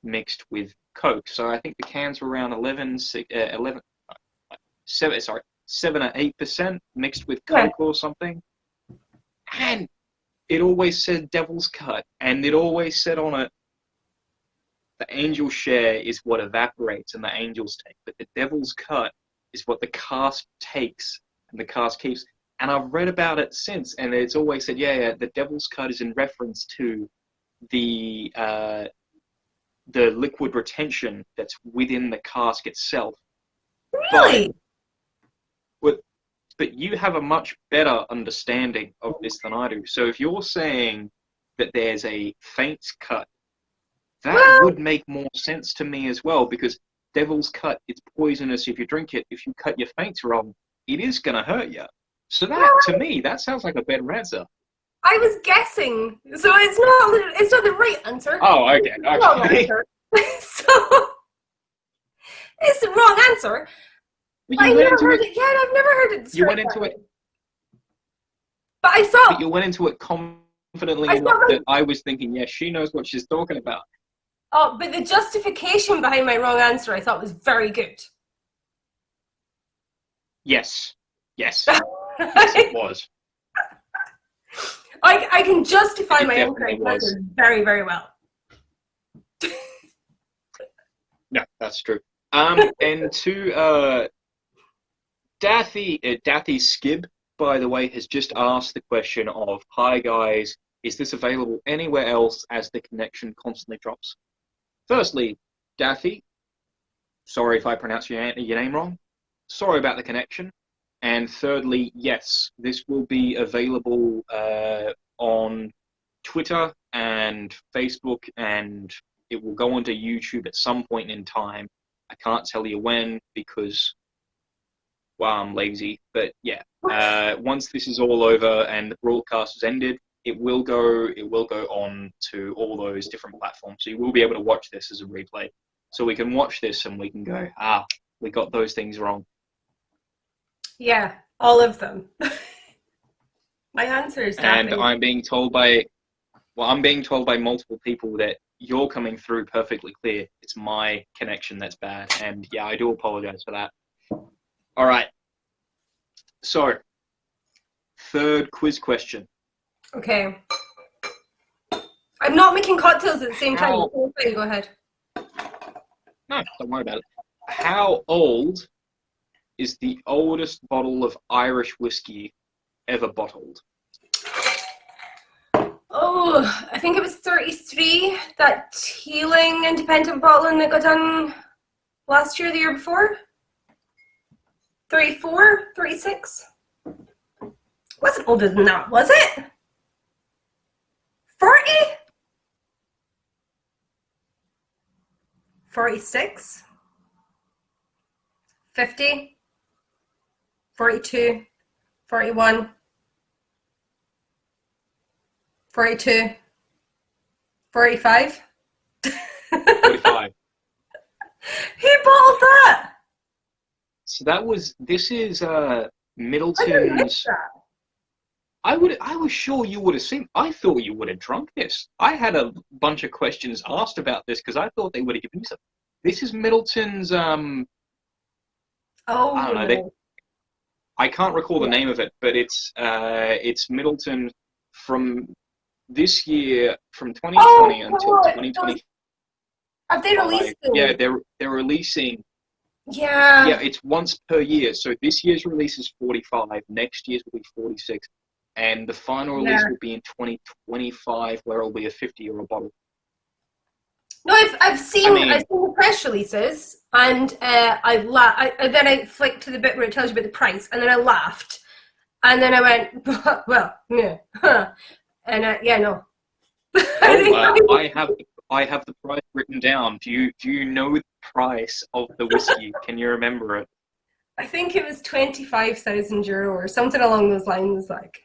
C: mixed with Coke. So I think the cans were around 7 or 8% mixed with Coke or something. And it always said Devil's Cut, and it always said on it, the angel share is what evaporates and the angels take, but the Devil's Cut is what the cask takes and the cask keeps. And I've read about it since, and it's always said, yeah, the Devil's Cut is in reference to the liquid retention that's within the cask itself.
A: Really?
C: But you have a much better understanding of this than I do. So if you're saying that there's a faint cut, that would make more sense to me as well, because Devil's Cut, it's poisonous if you drink it. If you cut your faints wrong, it is going to hurt you. So that, to me, that sounds like a better answer.
A: I was guessing, so it's not the right answer.
C: Oh, okay.
A: It's the wrong answer. So it's the wrong answer. I've never heard it. Yeah, I've never heard it.
C: You went into it.
A: But I thought.
C: But you went into it confidently enough that I was thinking, yeah, she knows what she's talking about.
A: Oh, but the justification behind my wrong answer I thought was very good.
C: Yes. Yes. Yes, it was.
A: I can justify my incorrect answer very, very well.
C: No, that's true. And to Daffy Skib, by the way, has just asked the question of, hi guys, is this available anywhere else as the connection constantly drops? Firstly, Daffy, sorry if I pronounce your name wrong. Sorry about the connection. And thirdly, yes, this will be available on Twitter and Facebook, and it will go onto YouTube at some point in time. I can't tell you when because, well, I'm lazy. But yeah, once this is all over and the broadcast has ended, it will go on to all those different platforms. So you will be able to watch this as a replay. So we can watch this and we can go, we got those things wrong.
A: Yeah, all of them. My answer is Daffy.
C: And I'm being told by multiple people that you're coming through perfectly clear. It's my connection that's bad. And yeah, I do apologize for that. All right. So, third quiz question.
A: Okay. I'm not making cocktails at the same time. Go ahead.
C: No, don't worry about it. How old is the oldest bottle of Irish whiskey ever bottled?
A: Oh, I think it was 33, that Teeling independent bottling that got done last year, the year before. 34, 36. Wasn't older than that, was it? 40? 46? 50? 42? 41? 42? 45?
C: 45.
A: He bottled that!
C: So this is Middleton's. I was sure you would have seen. I thought you would have drunk this. I had a bunch of questions asked about this because I thought they would have given me some. This is Middleton's. I don't know. I can't recall the name of it, but it's Middleton from this year, from 2020 until 2025.
A: Have they released those?
C: Yeah, they're releasing.
A: Yeah.
C: Yeah, it's once per year. So this year's release is 45. Next year's will be 46, and the final release will be in 2025, where it'll be a 50-euro bottle.
A: No, I've seen the press releases, and then I flicked to the bit where it tells you about the price, and then I laughed, and then I went, well, yeah, and yeah, no.
C: I have the price written down. Do you know the price of the whiskey? Can you remember it?
A: I think it was €25,000 or something along those lines, like.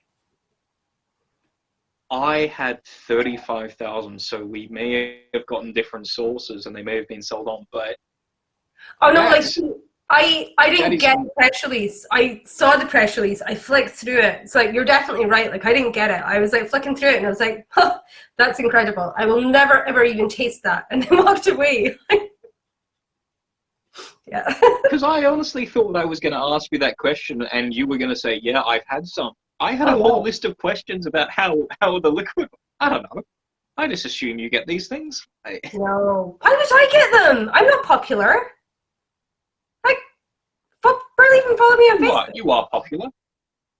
C: I had 35,000, so we may have gotten different sources, and they may have been sold on. But
A: oh no, like I didn't get the press release. I saw the press release. I flicked through it. It's like, you're definitely right. Like, I didn't get it. I was like flicking through it, and I was like, huh, that's incredible. I will never ever even taste that, and then walked away. Yeah.
C: Because I honestly thought I was going to ask you that question, and you were going to say, "Yeah, I've had some." I had a whole list of questions about how the liquid. I don't know. I just assume you get these things.
A: No. Why would I get them? I'm not popular. Like, barely even follow me on Facebook.
C: You are popular.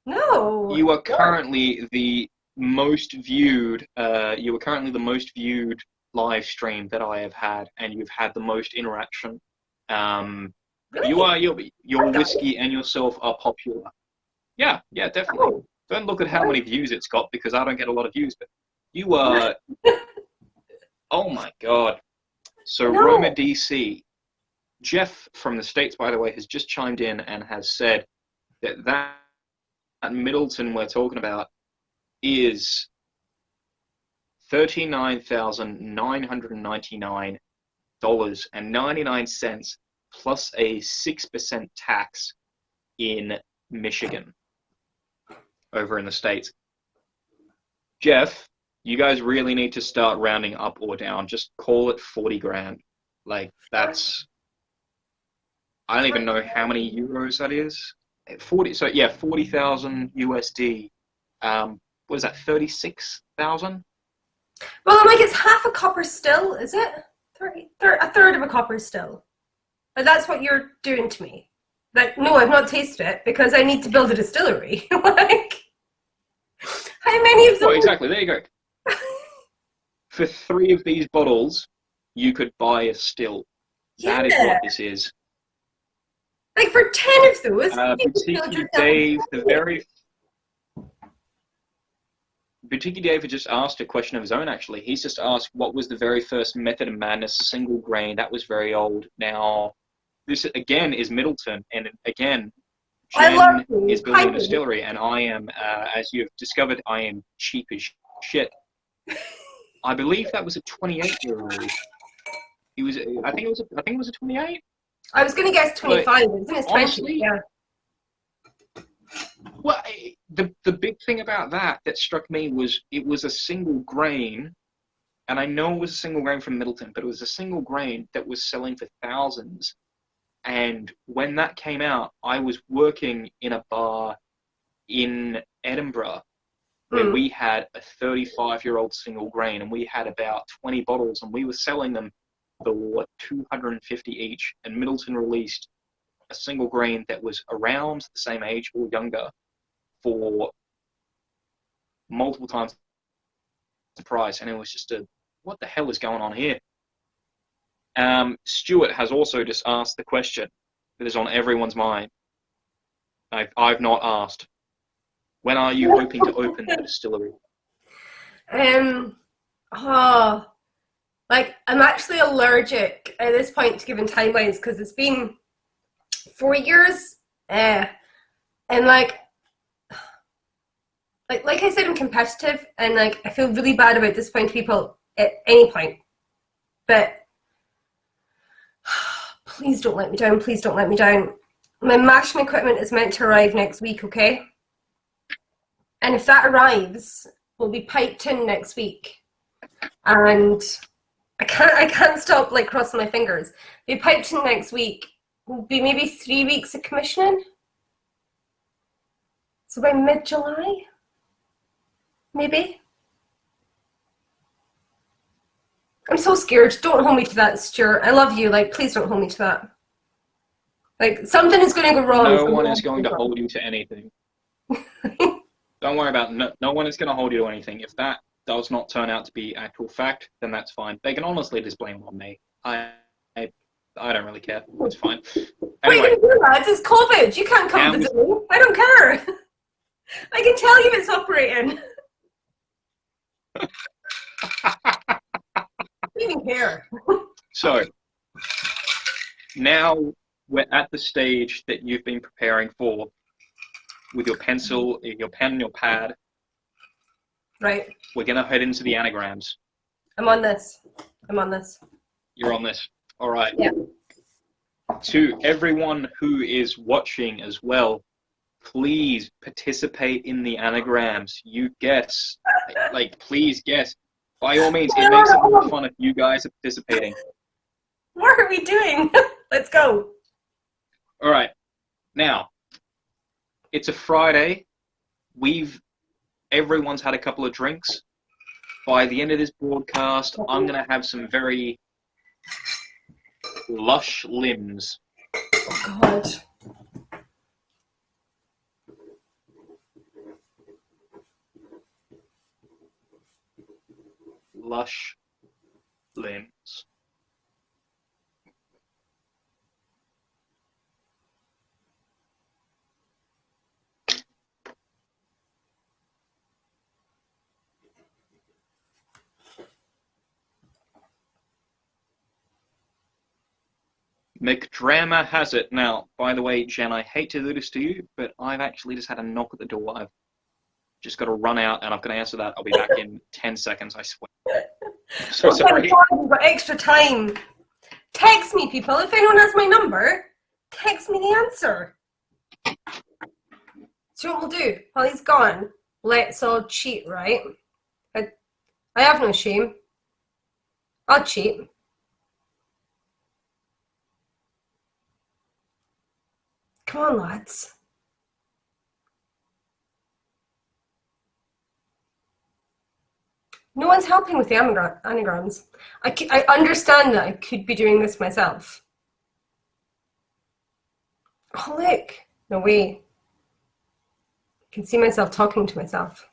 A: No.
C: You are currently the most viewed. You are currently the most viewed live stream that I have had, and you've had the most interaction.
A: Really?
C: Your whiskey and yourself are popular. Yeah, definitely.
A: Oh.
C: Don't look at how many views it's got, because I don't get a lot of views, but you are. Oh my God. So
A: No.
C: Roma DC. Jeff from the States, by the way, has just chimed in and has said that Middleton we're talking about is $39,999.99 plus a 6% tax in Michigan over in the States. Jeff, you guys really need to start rounding up or down. Just call it 40 grand. Like, that's, I don't even know how many euros that is. 40,000 USD. What is that, 36,000?
A: Well, I'm like, it's half a copper still, is it? A third of a copper still. But that's what you're doing to me. Like, no, I've not tasted it because I need to build a distillery. Like, how many of them?
C: Oh, exactly. There you go. For 3 of these bottles, you could buy a still.
A: Yeah.
C: That is what this is.
A: Like, for 10 of those,
C: Boutique Dave, Boutique Dave had just asked a question of his own, actually. He's just asked, what was the very first Method of Madness single grain? That was very old. Now, this, again, is Middleton. And, again, Jen is building a distillery. And I am, as you've discovered, I am cheap as shit. I believe that was a 28-year-old. I think it was a 28.
A: I was going to guess 25. But it's 20.
C: Honestly,
A: yeah.
C: Well, the big thing about that struck me was it was a single grain, and I know it was a single grain from Middleton, but it was a single grain that was selling for thousands. And when that came out, I was working in a bar in Edinburgh where we had a 35-year-old single grain, and we had about 20 bottles, and we were selling them for $250 each. And Middleton released a single grain that was around the same age or younger for multiple times the price, and it was just what the hell is going on here? Stuart has also just asked the question that is on everyone's mind. I've not asked. When are you hoping to open the distillery?
A: Like, I'm actually allergic at this point to giving timelines because it's been 4 years, and like I said, I'm competitive, and like I feel really bad about disappointing people at any point. But please don't let me down. Please don't let me down. My mashing equipment is meant to arrive next week, okay? And if that arrives, we'll be piped in next week. And I can't stop like crossing my fingers. Be piped in next week. Will be maybe 3 weeks of commissioning. So by mid-July, maybe? I'm so scared. Don't hold me to that, Stuart. I love you. Like, please don't hold me to that. Like, something is going to go wrong.
C: No one is going to hold you to anything. Don't worry about it. No one is going to hold you to anything. If that does not turn out to be actual fact, then that's fine. They can honestly just blame it on me. I don't really care. It's fine. Anyway,
A: What are you going to do, lads? It's COVID. You can't come visit me. I don't care. I can tell you it's operating. I don't even care.
C: So, now we're at the stage that you've been preparing for with your pencil, your pen, and your pad.
A: Right.
C: We're going to head into the anagrams.
A: I'm on this.
C: You're on this. All right.
A: Yeah.
C: To everyone who is watching as well, please participate in the anagrams. You guess. Like, please guess. By all means, it makes it more fun if you guys are participating.
A: What are we doing? Let's go.
C: All right. Now, it's a Friday. Everyone's had a couple of drinks. By the end of this broadcast, I'm going to have some very lush limbs.
A: Oh, God.
C: Lush limbs. McDrama has it. Now, by the way, Jen, I hate to do this to you, but I've actually just had a knock at the door. I've just got to run out, and I'm going to answer that. I'll be back in 10 seconds, I swear. So sorry.
A: We've got extra time. Text me, people. If anyone has my number, text me the answer. So what we'll do, while he's gone, let's all cheat, right? I have no shame. I'll cheat. Come on, lads. No one's helping with the anagrams. I understand that I could be doing this myself. Oh, look. No way. I can see myself talking to myself.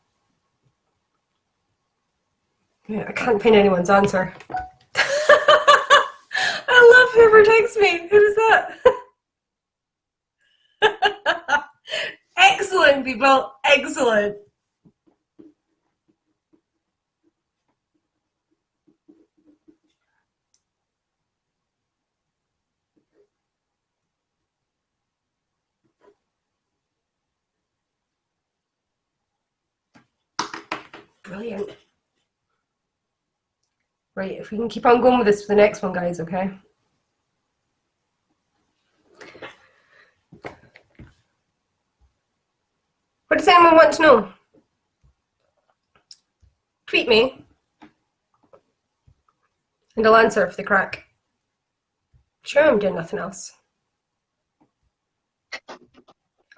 A: Yeah, I can't pin anyone's answer. I love whoever texts me. Who is that? Excellent, people. Excellent. Brilliant. Right, if we can keep on going with this for the next one, guys, okay? What does anyone want to know? Tweet me, and I'll answer for the crack. Sure, I'm doing nothing else.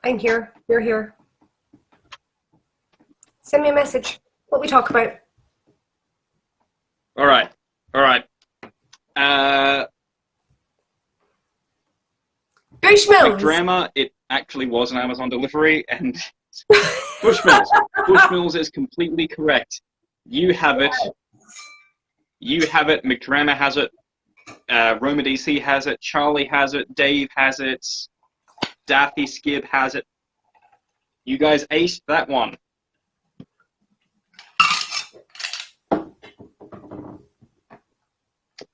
A: I'm here. You're here. Send me a message. What we talk about.
C: All right.
A: Bushmills.
C: McDrama, it actually was an Amazon delivery, and Bushmills. Bushmills is completely correct. You have it. McDrama has it. Roma DC has it. Charlie has it. Dave has it. Daffy Skib has it. You guys aced that one.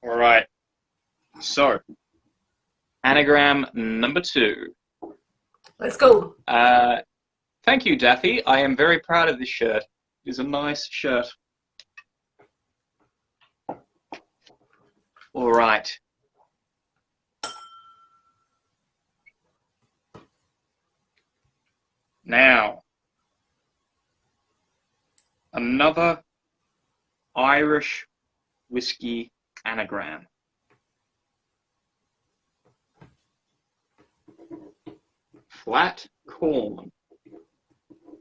C: All right. So, anagram number 2.
A: Let's go.
C: Thank you, Daffy. I am very proud of this shirt. It is a nice shirt. All right. Now, another Irish whiskey anagram. Flat corn.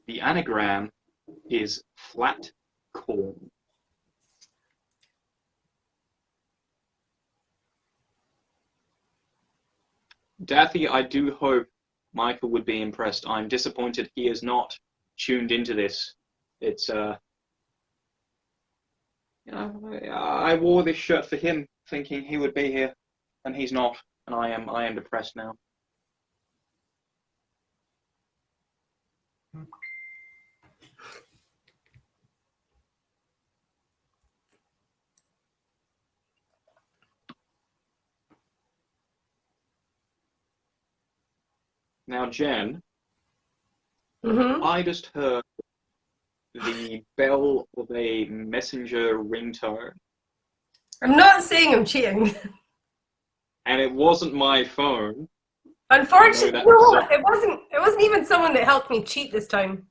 C: The anagram is flat corn. Daffy, I do hope Michael would be impressed. I'm disappointed he has not tuned into this. It's I wore this shirt for him, thinking he would be here, and he's not, and I am depressed now. Now, Jen, I just heard the bell of a messenger ringtone.
A: I'm not saying I'm cheating.
C: And it wasn't my phone.
A: Unfortunately, no, it wasn't even someone that helped me cheat this time.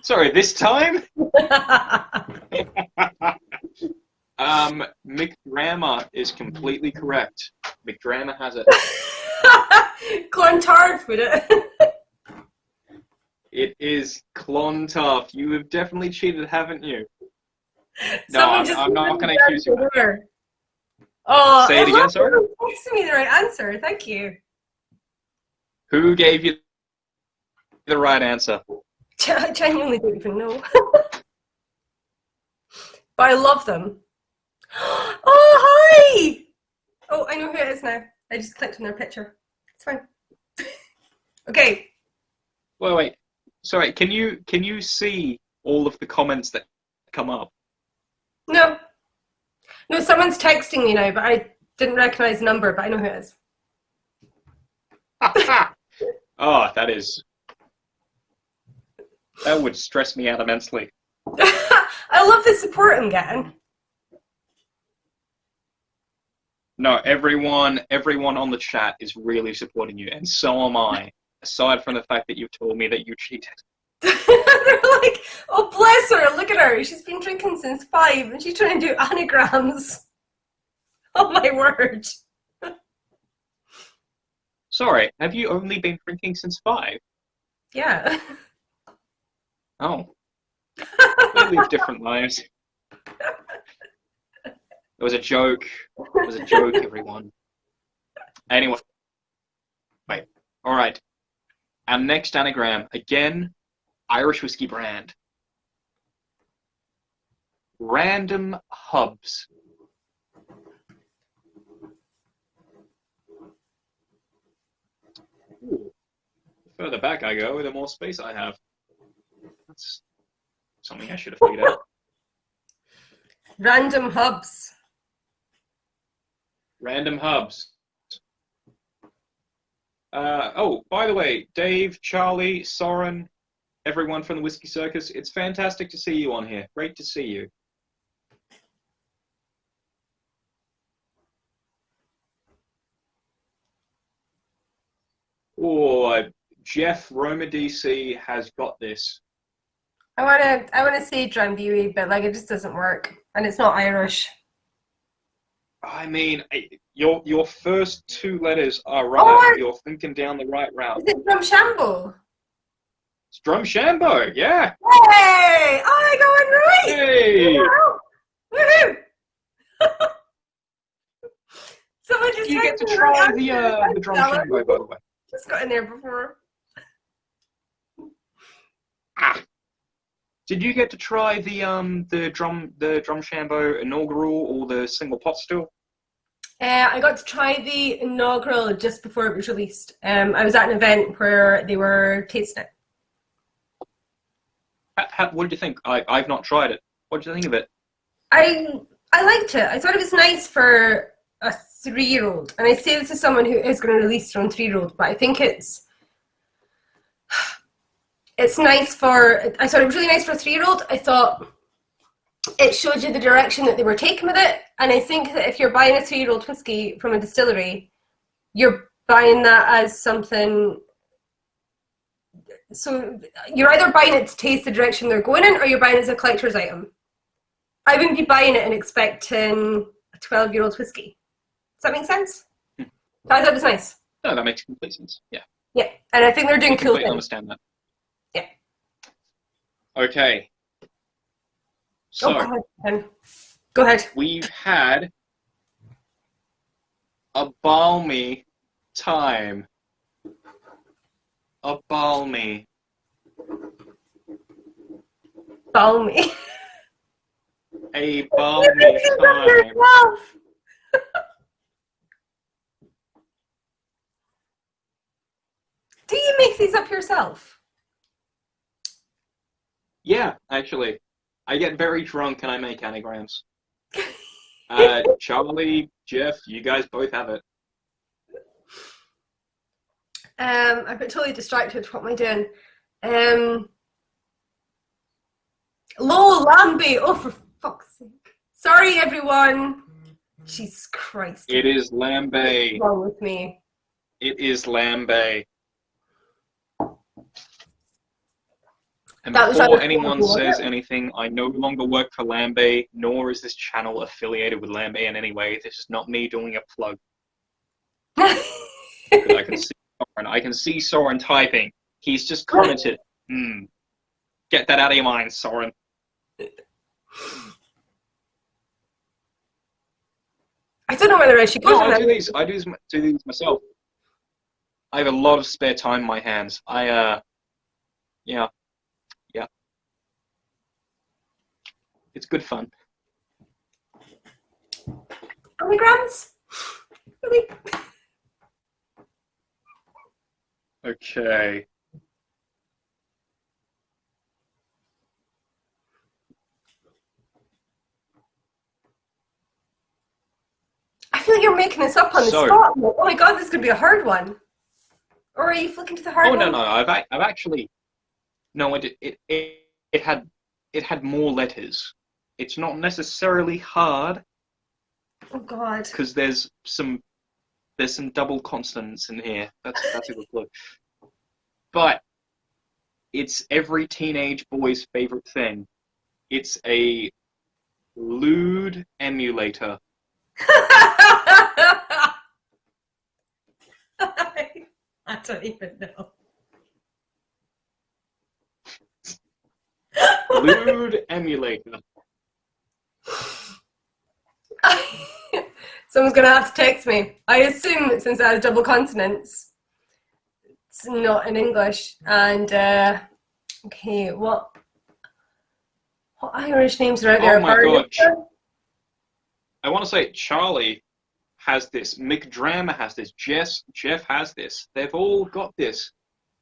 C: Sorry, this time? McDrama is completely correct. McDrama has it.
A: Clontarf with it.
C: It is Clontarf. You have definitely cheated, haven't you? No, I'm not going to accuse you.
A: Oh,
C: say it again, sorry?
A: Thanks to me the right answer. Thank you.
C: Who gave you the right answer?
A: I genuinely don't even know. But I love them. Oh, hi! Oh, I know who it is now. I just clicked on their picture. It's fine. Okay.
C: Wait. Sorry, can you see all of the comments that come up?
A: No. No, someone's texting me now, but I didn't recognize the number, but I know who it is.
C: Oh, that would stress me out immensely.
A: I love the support I'm getting.
C: No, everyone on the chat is really supporting you, and so am I. Aside from the fact that you've told me that you cheated.
A: They're like, oh, bless her, look at her. She's been drinking since 5 and she's trying to do anagrams. Oh, my word.
C: Sorry, have you only been drinking since 5?
A: Yeah.
C: Oh. We live different lives. It was a joke. It was a joke, everyone. Anyway. Wait. All right. Our next anagram, again, Irish whiskey brand. Random hubs. Ooh. The further back I go, the more space I have. That's something I should have figured out.
A: Random hubs.
C: Random hubs. Oh, by the way, Dave, Charlie, Soren, everyone from the Whiskey Circus, it's fantastic to see you on here. Great to see you. Oh, Jeff Roma DC has got this.
A: I wanna say Drambuie, but like it just doesn't work, and it's not Irish.
C: I mean, your first 2 letters are right.
A: Oh,
C: You're thinking down the right route.
A: Is it Drumshambo?
C: It's Drumshambo, yeah.
A: Hey! I got one right!
C: Hey!
A: Woohoo! Someone just
C: You get to try the Drumshambo, by the way.
A: Just got in there before.
C: Ah. Did you get to try the Drumshambo inaugural or the single pot still?
A: I got to try the inaugural just before it was released. I was at an event where they were tasting it.
C: What did you think? I've not tried it. What did you think of it?
A: I liked it. I thought it was nice for a 3-year-old. And I say this to someone who is going to release their own 3-year-old, but I think it's nice for, I thought it was really nice for a 3-year-old. I thought it showed you the direction that they were taking with it. And I think that if you're buying a 3-year-old whiskey from a distillery, you're buying that as something, so you're either buying it to taste the direction they're going in, or you're buying it as a collector's item. I wouldn't be buying it and expecting a 12-year-old whiskey. Does that make sense? I thought it was nice.
C: No, that makes complete sense. Yeah.
A: Yeah, and I think they're doing cool
C: I
A: things.
C: understand that. Okay.
A: Oh,
C: So
A: go ahead, Ken. Go ahead.
C: we've had a balmy time. A balmy.
A: Balmy.
C: A balmy time.
A: Yourself. Do you make these up yourself?
C: Yeah, actually. I get very drunk and I make anagrams. Charlie, Jeff, you guys both have it.
A: I've been totally distracted. What am I doing? Lol, Lambie. Oh, for fuck's sake. Sorry, everyone. Jesus Christ.
C: It is lambe.
A: What's wrong with me?
C: It is lambe. And
A: That was
C: before
A: out of
C: anyone
A: order.
C: says anything, I no longer work for Lambe, nor is this channel affiliated with Lambe in any way. This is not me doing a plug. I can see Soren. I can see Soren typing. He's just commented, get that out of your mind, Soren.
A: I don't know whether I should go
C: No,
A: for
C: I
A: them.
C: do these. I do these myself. I have a lot of spare time in my hands. Yeah. It's good fun.
A: Anagrams? Really?
C: Okay.
A: I feel like you're making this up on the
C: So-
A: spot. Oh my god, this could be a hard one. Or are you flicking to the hard
C: Oh
A: one?
C: no, I've actually no. It had more letters. It's not necessarily hard
A: Oh god.
C: because there's some double consonants in here. That's a good clue. But it's every teenage boy's favorite thing. It's a lewd emulator.
A: I don't even know.
C: Lewd emulator.
A: Someone's gonna have to text me. I assume that since it has double consonants, it's not in English. And okay, what Irish names are out there?
C: Oh my
A: Barley-
C: god. I want to say Charlie has this. McDram has this. Jeff has this. They've all got this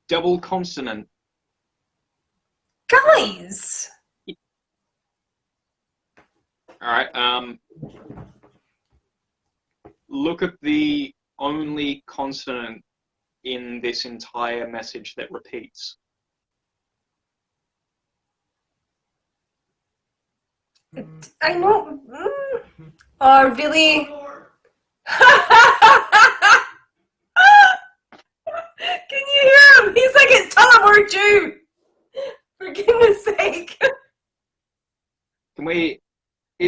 C: double consonant.
A: Guys.
C: All right. Look at the only consonant in this entire message that repeats.
A: I know. Oh, really? Can you hear him? He's like, it's Tullamore Dew. For goodness sake.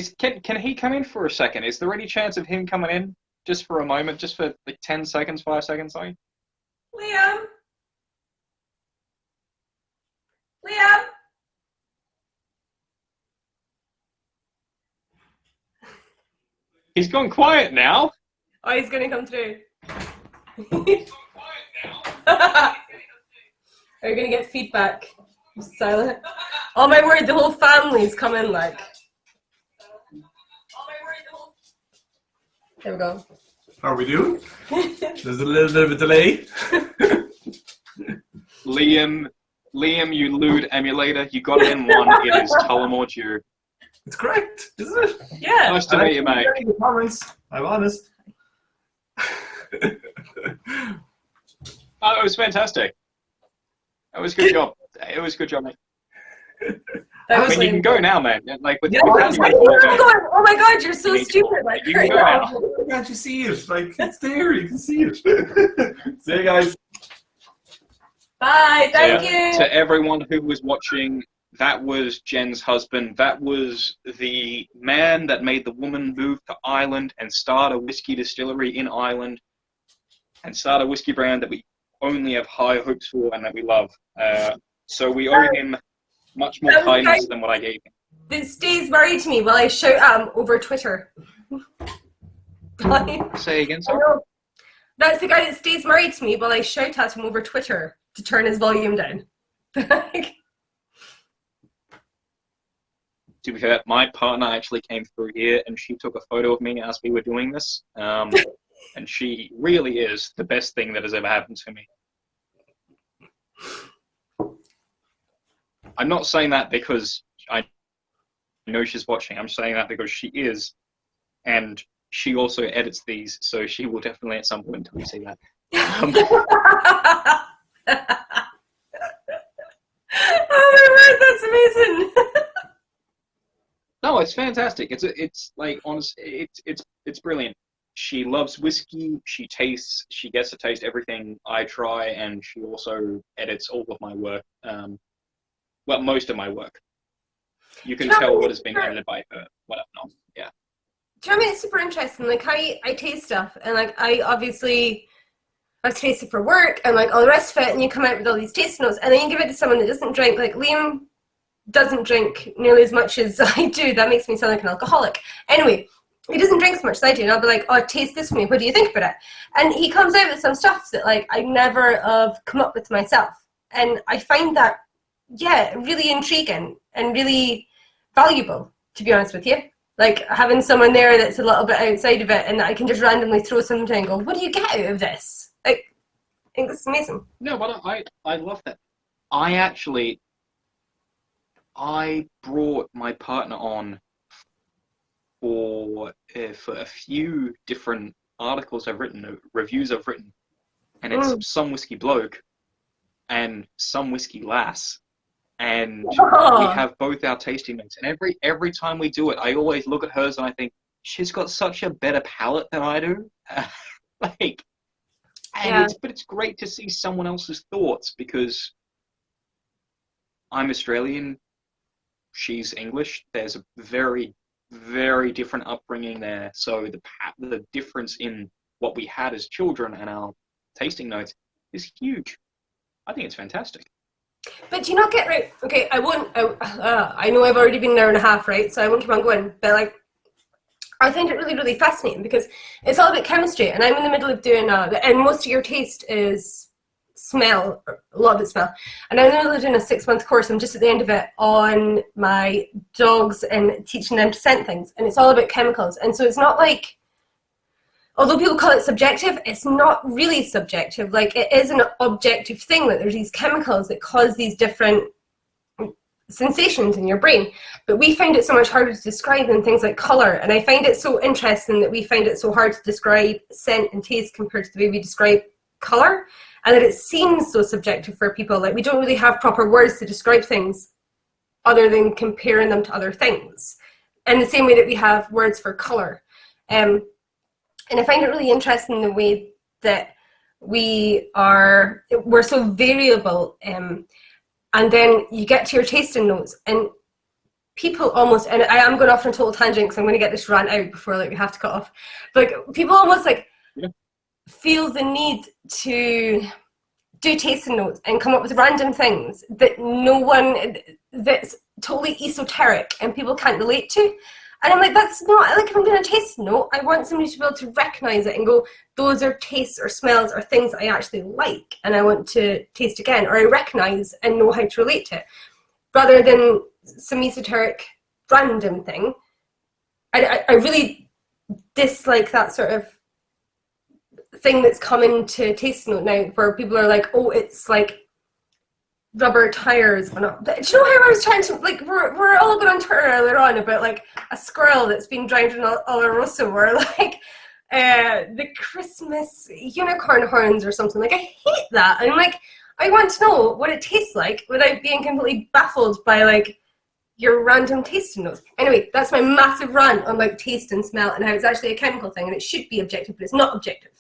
C: Can he come in for a second? Is there any chance of him coming in just for a moment, just for like 10 seconds, 5 seconds, like?
A: Liam? Liam?
C: He's gone quiet now.
A: Oh, he's gonna come through.
C: He's gone quiet now.
A: Are you gonna get feedback? Just silent. Oh my word, the whole family's coming like. There we go.
D: How are we doing? There's a little bit of a delay.
C: Liam, you lewd emulator, you got it in one. It is Tullamore Dew.
D: It's correct, isn't it?
A: Yeah.
C: Nice to meet you, mate.
D: Comments. I'm honest.
C: Oh, it was fantastic. It was a good job. It was a good job, mate.
A: That
C: I
A: was
C: mean, you can go now, man. Like with,
D: Yeah,
C: with
D: that's
C: that,
D: right.
C: you can go.
A: Oh my god, you're so
C: You need to-
A: stupid. Like,
C: you can go now.
D: Can't you see it? Like, it's there, you can see it. See you guys.
A: Bye, thank
C: So,
A: you.
C: to everyone who was watching, that was Jen's husband. That was the man that made the woman move to Ireland and start a whiskey distillery in Ireland and start a whiskey brand that we only have high hopes for and that we love. So we owe him Much more
A: That was
C: kindness
A: nice.
C: than what I gave him.
A: This stays married to me while I shout at him over Twitter.
C: Say again,
A: I
C: sorry?
A: know. That's the guy that stays married to me while I shout at him over Twitter to turn his volume down.
C: To be fair, my partner actually came through here and she took a photo of me as we were doing this. And she really is the best thing that has ever happened to me. I'm not saying that because I know she's watching. I'm saying that because she is. And she also edits these, so she will definitely at some point until we see that.
A: Oh my word, that's amazing.
C: No, it's fantastic. It's like honestly, it's brilliant. She loves whiskey. She gets to taste everything I try, and she also edits all of my work. Well, most of my work. You can tell what has been edited by her, what not. Yeah.
A: Do you know what I mean? It's super interesting. Like I taste stuff, and like I've tasted for work, and like all the rest of it, and you come out with all these taste notes, and then you give it to someone that doesn't drink. Like Liam doesn't drink nearly as much as I do. That makes me sound like an alcoholic. Anyway, he doesn't drink as much as I do, and I'll be like, "Oh, taste this for me. What do you think about it?" And he comes out with some stuff that like I never have come up with myself, and I find that really intriguing and really valuable. To be honest with you, like having someone there that's a little bit outside of it, and I can just randomly throw something and go, "What do you get out of this?" Like, I think it's amazing.
C: No, but I love that. I brought my partner on for a few different articles I've written, reviews I've written, and it's Some Whiskey Bloke and Some Whiskey Lass, and we have both our tasting notes. And every time we do it, I always look at hers and I think she's got such a better palate than I do. It's great to see someone else's thoughts because I'm Australian. She's English. There's a very, very different upbringing there. So the difference in what we had as children and our tasting notes is huge. I think it's fantastic.
A: But do you not get right? Okay, I won't. I know I've already been an hour and a half, right? So I won't keep on going. But like, I find it really, really fascinating because it's all about chemistry, and I'm in the middle of doing and most of your taste is smell, a lot of it smell. And I'm in the middle of doing a 6-month course. I'm just at the end of it on my dogs and teaching them to scent things, and it's all about chemicals. And so it's not like, although people call it subjective, it's not really subjective. Like, it is an objective thing that there's these chemicals that cause these different sensations in your brain. But we find it so much harder to describe than things like colour. And I find it so interesting that we find it so hard to describe scent and taste compared to the way we describe colour. And that it seems so subjective for people. Like, we don't really have proper words to describe things other than comparing them to other things. In the same way that we have words for colour. And I find it really interesting the way that we're so variable. And then you get to your tasting notes, and people almost, and I am going off on a total tangent because I'm going to get this rant out before like we have to cut off. But like, people almost like feel the need to do tasting notes and come up with random things that that's totally esoteric and people can't relate to. And I'm like, that's not, like, if I'm doing a taste note, I want somebody to be able to recognize it and go, those are tastes or smells or things that I actually like and I want to taste again, or I recognize and know how to relate to it, rather than some esoteric random thing. I really dislike that sort of thing that's come into taste note now, where people are like, oh, it's like rubber tires. Or not. But do you know how I was trying to, like, we're all going on Twitter earlier on about like a squirrel that's been drowned in Oloroso, or like the Christmas unicorn horns or something. Like, I hate that. And I'm like, I want to know what it tastes like without being completely baffled by like your random tasting notes. Anyway, that's my massive rant on like taste and smell and how it's actually a chemical thing and it should be objective, but it's not objective.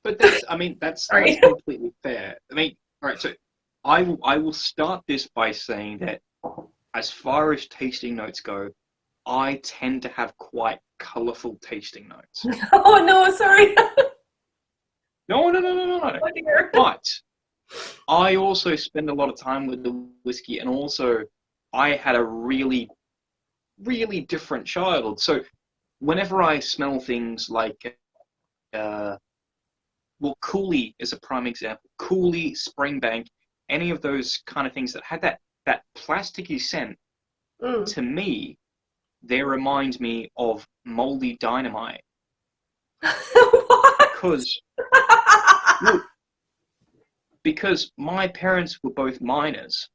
C: But that's completely fair. I mean, all right, so I will start this by saying that as far as tasting notes go, I tend to have quite colourful tasting notes.
A: Oh no, sorry.
C: No.
A: Oh, dear.
C: But I also spend a lot of time with the whiskey, and also I had a really, really different childhood. So whenever I smell things like, well, Cooley is a prime example. Cooley, Springbank, any of those kind of things that had that plasticky scent, to me, they remind me of moldy dynamite.
A: What?
C: Because, no, because my parents were both miners,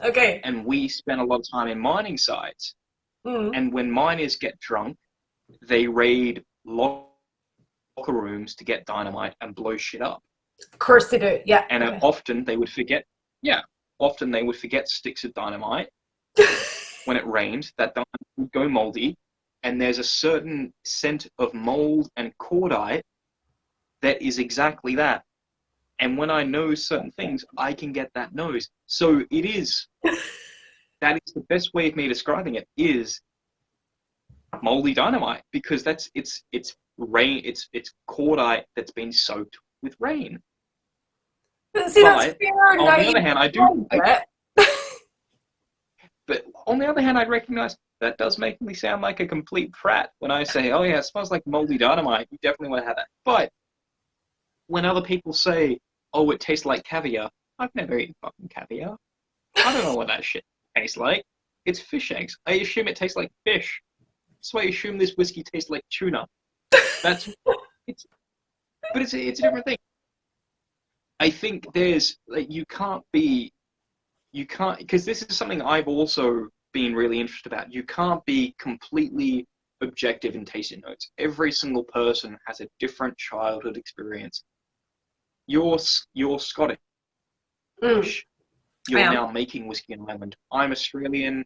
A: Okay.
C: and we spent a lot of time in mining sites. And when miners get drunk, they raid locker rooms to get dynamite and blow shit up.
A: Of course they do. Yeah.
C: And
A: okay.
C: often they would forget sticks of dynamite when it rained. That dynamite would go moldy, and there's a certain scent of mold and cordite that is exactly that. And when I know certain things, I can get that nose. So it is, that is the best way of me describing it, is moldy dynamite, because it's rain, it's cordite that's been soaked with rain.
A: But see, that's fair.
C: On the other hand, I do. But on the other hand, I recognise that does make me sound like a complete prat when I say, "Oh yeah, it smells like moldy dynamite." You definitely want to have that. But when other people say, "Oh, it tastes like caviar," I've never eaten fucking caviar. I don't know what that shit tastes like. It's fish eggs. I assume it tastes like fish. So I assume this whiskey tastes like tuna. But it's a different thing. I think there's, like, you can't, because this is something I've also been really interested about. You can't be completely objective in tasting notes. Every single person has a different childhood experience. You're Scottish. You're now making whiskey in Ireland. I'm Australian.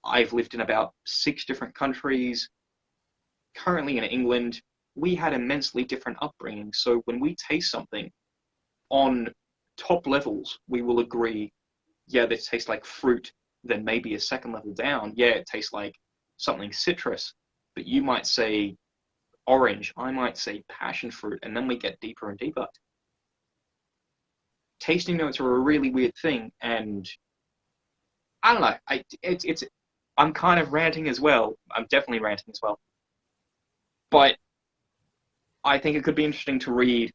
C: I've lived in about 6 different countries. Currently in England. We had immensely different upbringing. So when we taste something, on top levels, we will agree, yeah, this tastes like fruit. Then maybe a second level down, yeah, it tastes like something citrus. But you might say orange, I might say passion fruit, and then we get deeper and deeper. Tasting notes are a really weird thing, and I don't know. I'm kind of ranting as well. I'm definitely ranting as well. But I think it could be interesting to read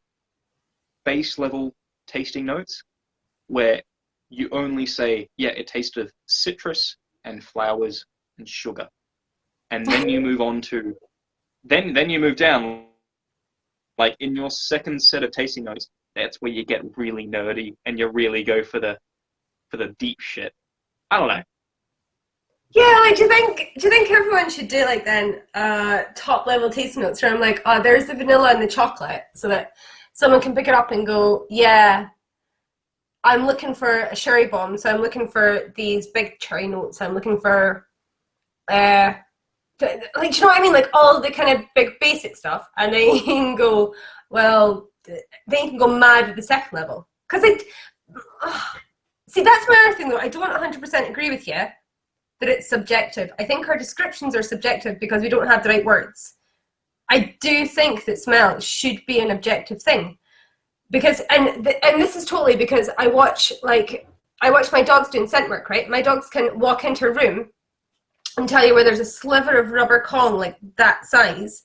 C: base level tasting notes where you only say, yeah, it tastes of citrus and flowers and sugar. And then you move on to, then you move down, like in your second set of tasting notes, that's where you get really nerdy and you really go for the deep shit. I don't know.
A: Yeah, like, do you think everyone should do, like, then top level tasting notes where I'm like, oh, there's the vanilla and the chocolate, so that someone can pick it up and go, yeah, I'm looking for a sherry bomb, so I'm looking for these big cherry notes. I'm looking for, like, do you know what I mean? Like, all the kind of big basic stuff, and then you can go, well, then you can go mad at the second level. Because see, that's my other thing, though. I don't 100% agree with you that it's subjective. I think our descriptions are subjective because we don't have the right words. I do think that smell should be an objective thing, because and this is totally because I watch my dogs doing scent work, right? My dogs can walk into a room and tell you where there's a sliver of rubber Kong like that size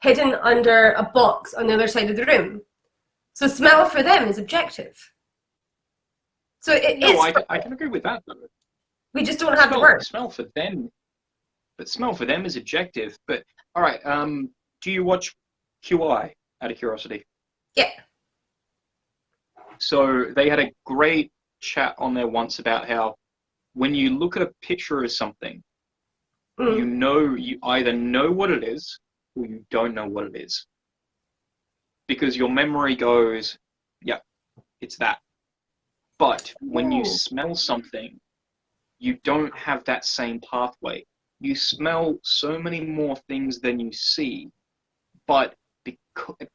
A: hidden under a box on the other side of the room. So smell for them is objective. So
C: I can agree with that, though.
A: We just don't have the word.
C: Smell for them is objective. But all right, do you watch QI out of curiosity?
A: Yeah.
C: So they had a great chat on there once about how when you look at a picture of something, you either know what it is or you don't know what it is. Because your memory goes, yeah, it's that. But when you smell something, you don't have that same pathway. You smell so many more things than you see, but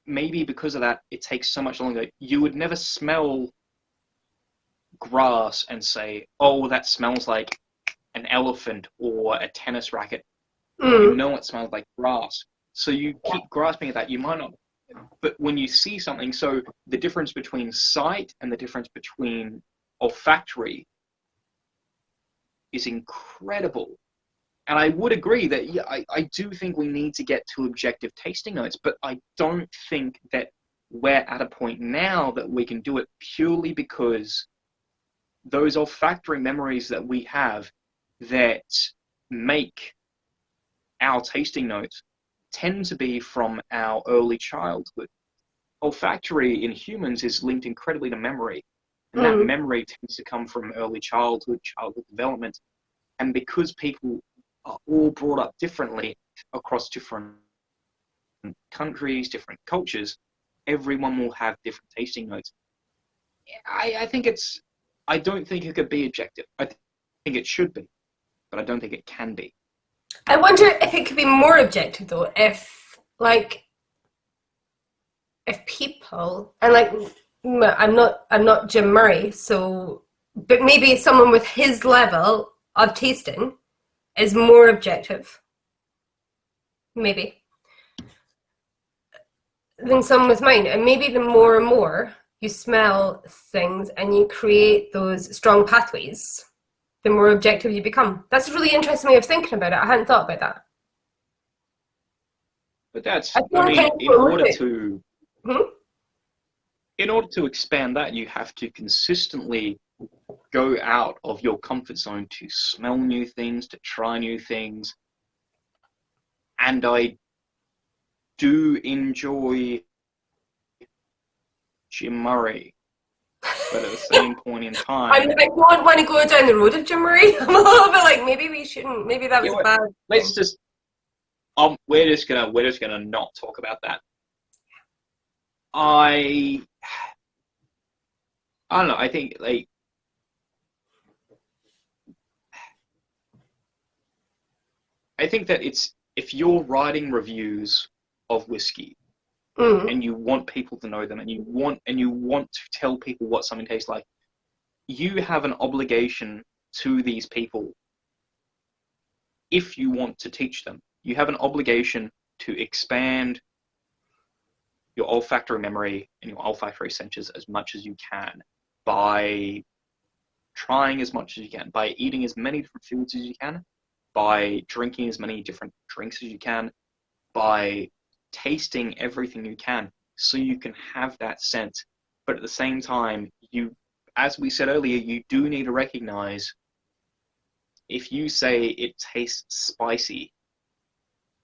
C: maybe because of that, it takes so much longer. You would never smell grass and say, oh, that smells like an elephant or a tennis racket. You know it smells like grass. So you keep grasping at that. You might not But when you see something, so the difference between sight and the difference between olfactory is incredible. And I would agree that, yeah, I do think we need to get to objective tasting notes, but I don't think that we're at a point now that we can do it purely because those olfactory memories that we have that make our tasting notes tend to be from our early childhood. Olfactory in humans is linked incredibly to memory, and that memory tends to come from early childhood development. And because people are all brought up differently across different countries, different cultures, everyone will have different tasting notes. I don't think it could be objective. I think it should be, but I don't think it can be.
A: I wonder if it could be more objective though, if people, and like, I'm not Jim Murray, so, but maybe someone with his level of tasting is more objective, maybe, than someone with mine. And maybe the more and more you smell things and you create those strong pathways, the more objective you become. That's a really interesting way of thinking about it. I hadn't thought about that.
C: But that's, in order to expand that, you have to consistently go out of your comfort zone to smell new things, to try new things. And I do enjoy Jim Murray, but at the same point in time,
A: I don't want to go down the road of Jim Murray. I'm a little bit like, maybe we shouldn't. Maybe that was bad.
C: Let's just. We're just gonna not talk about that. I don't know. I think that it's, if you're writing reviews of whiskey and you want people to know them and you want to tell people what something tastes like, you have an obligation to these people. If you want to teach them, you have an obligation to expand your olfactory memory and your olfactory senses as much as you can by trying as much as you can, by eating as many different foods as you can, by drinking as many different drinks as you can, by tasting everything you can, so you can have that sense. But at the same time, you, as we said earlier, you do need to recognize, if you say it tastes spicy,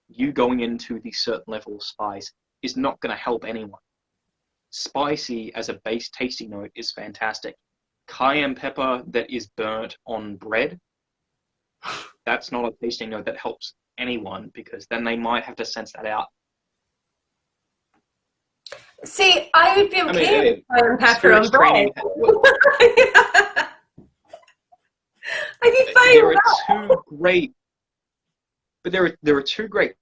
C: you going into the certain level of spice is not going to help anyone. Spicy as a base tasting note is fantastic. Cayenne pepper that is burnt on bread, that's not a tasting note that helps anyone, because then they might have to sense that out.
A: See, I would be okay with cayenne pepper on bread. I'd be fine with that.
C: There are two great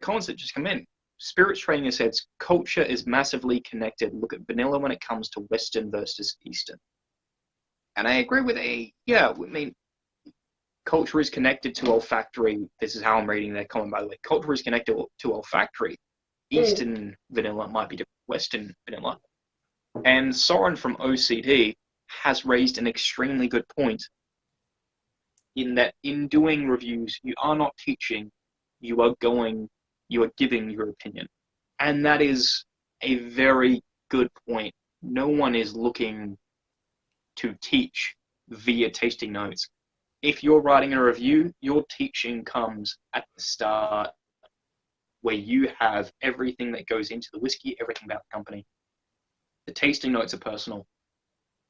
C: comments that just come in. Spirits Training says culture is massively connected. Look at vanilla when it comes to Western versus Eastern. And I agree with culture is connected to olfactory. This is how I'm reading their comment, by the way. Culture is connected to olfactory. Eastern vanilla might be different from Western vanilla. And Soren from OCD has raised an extremely good point, in that in doing reviews, you are not teaching, you are giving your opinion. And that is a very good point. No one is looking to teach via tasting notes. If you're writing a review, your teaching comes at the start, where you have everything that goes into the whiskey, everything about the company. The tasting notes are personal.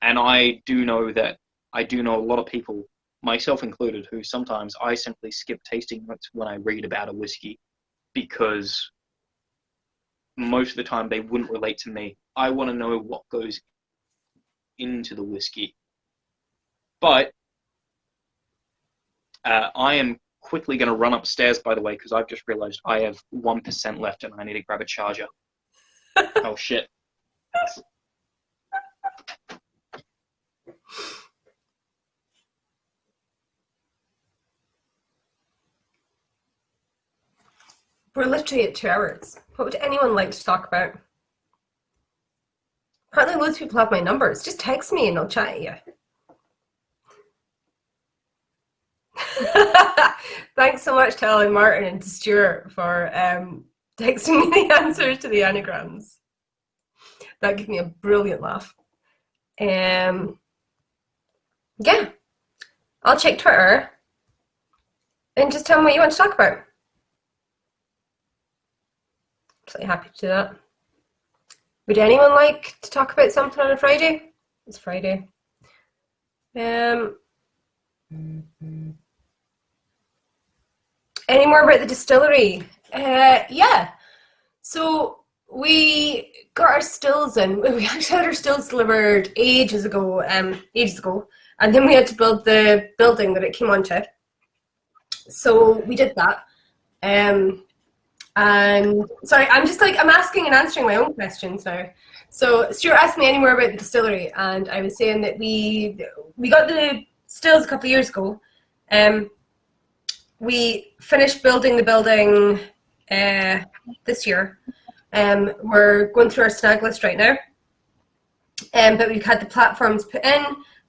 C: And I do know a lot of people, myself included, who sometimes I simply skip tasting notes when I read about a whiskey, because most of the time they wouldn't relate to me. I want to know what goes into the whiskey. But I am quickly going to run upstairs, by the way, because I've just realized I have 1% left and I need to grab a charger. Oh, shit.
A: We're literally at 2 hours. What would anyone like to talk about? Apparently loads of people have my numbers. Just text me and I'll chat to you. Thanks so much to Ellen Martin and to Stuart for texting me the answers to the anagrams. That gave me a brilliant laugh. Yeah, I'll check Twitter and just tell me what you want to talk about. Absolutely happy to do that. Would anyone like to talk about something on a Friday? It's Friday. Any more about the distillery? Yeah. So we got our stills in. We actually had our stills delivered ages ago, and then we had to build the building that it came onto. So we did that. And sorry, I'm asking and answering my own questions now. So Stuart asked me any more about the distillery, and I was saying that we got the stills a couple of years ago. We finished building the building this year. We're going through our snag list right now. But we've had the platforms put in,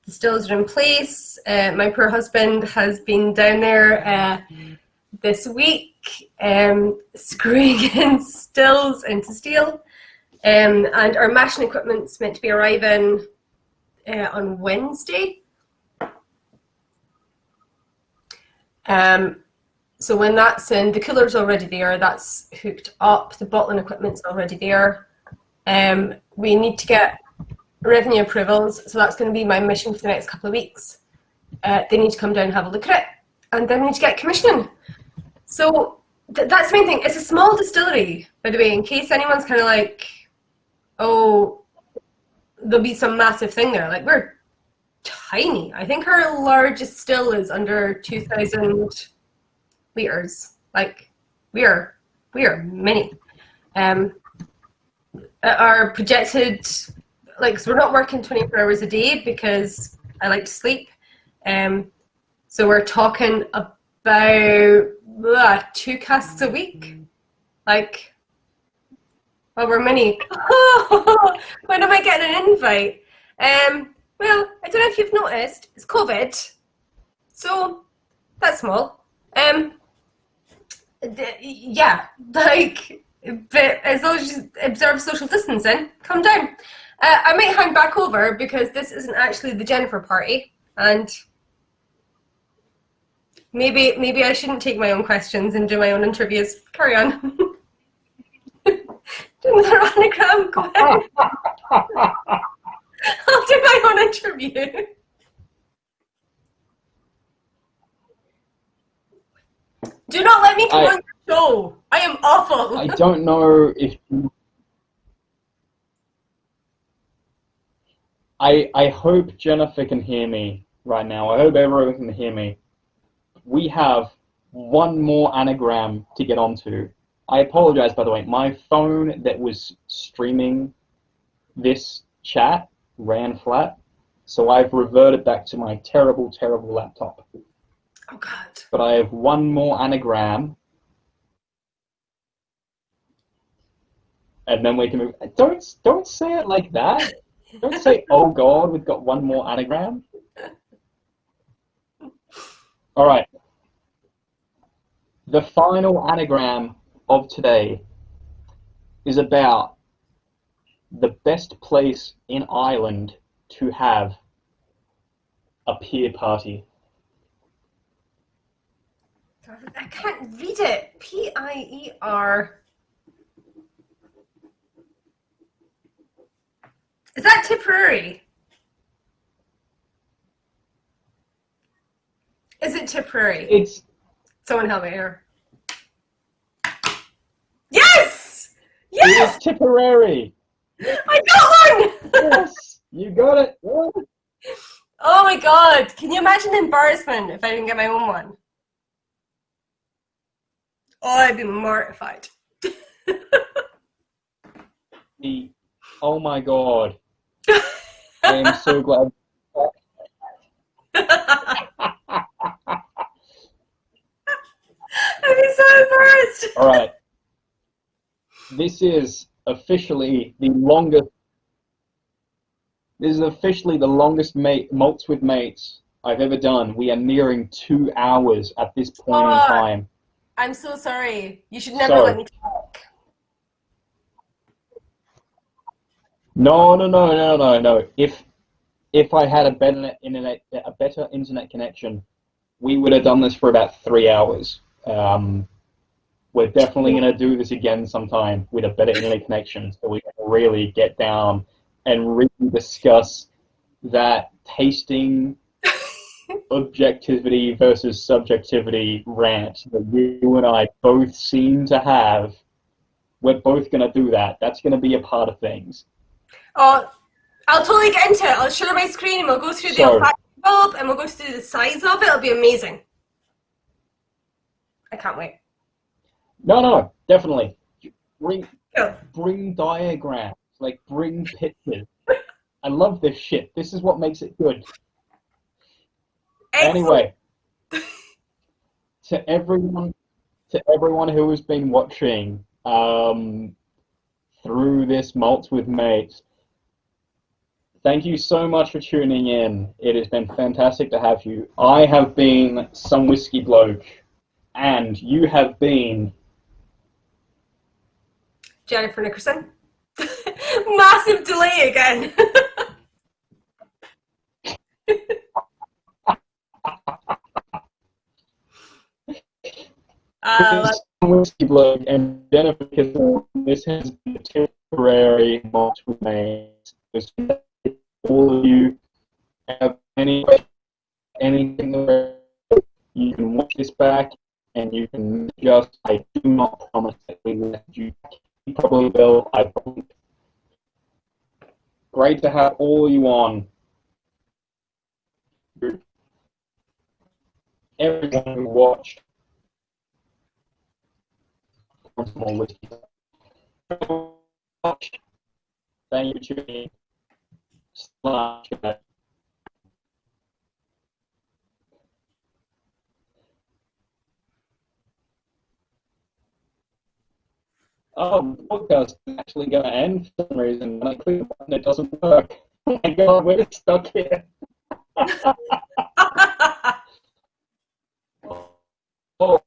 A: the stills are in place. My poor husband has been down there this week screwing in stills into steel. And our mashing equipment's meant to be arriving on Wednesday. So when that's in, the cooler's already there, that's hooked up, the bottling equipment's already there. We need to get revenue approvals, so that's going to be my mission for the next couple of weeks. They need to come down and have a look at it, and then we need to get commissioning. So that's the main thing. It's a small distillery, by the way, in case anyone's kind of like, oh, there'll be some massive thing there. Like, we're tiny. I think our largest still is under 2,000 liters. Like, we are mini. Our projected, like, so we're not working 24 hours a day because I like to sleep. So we're talking about 2 casks a week. Like, well, we're mini. When am I getting an invite? Well, I don't know if you've noticed, it's COVID, so that's small. Yeah, like, but as long as you observe social distancing, come down. I might hang back over because this isn't actually the Jennifer party, and maybe I shouldn't take my own questions and do my own interviews. Carry on. Do another anagram, go ahead. I'll do my own interview. Do not let me come on the show. I am awful.
B: I don't know if... I hope Jennifer can hear me right now. I hope everyone can hear me. We have one more anagram to get onto. I apologize, by the way. My phone that was streaming this chat ran flat, so I've reverted back to my terrible, terrible laptop.
A: Oh, God.
B: But I have one more anagram, and then we can move. Don't say it like that. Don't say, oh God, we've got one more anagram. All right. The final anagram of today is about the best place in Ireland to have a peer party.
A: I can't read it. P-I-E-R. Is that Tipperary? Is it Tipperary?
B: It's...
A: Someone help me here. Yes! Yes!
B: It is Tipperary.
A: I got one!
B: Yes, you got it. Yes.
A: Oh my God. Can you imagine the embarrassment if I didn't get my own one? Oh, I'd be mortified.
B: Oh my God. I am so glad.
A: I'd be so embarrassed.
B: All right. This is officially the longest. This is officially the longest Malts with Mates I've ever done. We are nearing 2 hours at this point in time.
A: I'm so sorry. You should never let me talk.
B: No. If I had a better internet connection, we would have done this for about 3 hours. We're definitely going to do this again sometime with a better internet connection, so we can really get down and really discuss that tasting objectivity versus subjectivity rant that you and I both seem to have. We're both going to do that. That's going to be a part of things.
A: Oh, I'll totally get into it. I'll share my screen and we'll go through the olfactory bulb and we'll go through the size of it. It'll be amazing. I can't wait.
B: No, definitely. Bring diagrams, like bring pictures. I love this shit. This is what makes it good.
A: Excellent.
B: Anyway, to everyone who has been watching through this Malts with Mates, thank you so much for tuning in. It has been fantastic to have you. I have been Some Whiskey Bloke, and you have been
A: Jennifer Nickerson. Massive delay again.
B: Some Whiskey Bloke and Jennifer Nickerson. This has been the Tipperary Malts with Mates. All of you have anything, you can watch this back and you can just, I do not promise that we will let you back. You probably will, I probably. Great to have all of you on. Everyone who watched. Thank you for tuning in. Oh, the podcast is actually going to end for some reason. When I click the button, it doesn't work. Oh my god, we're stuck here. Oh.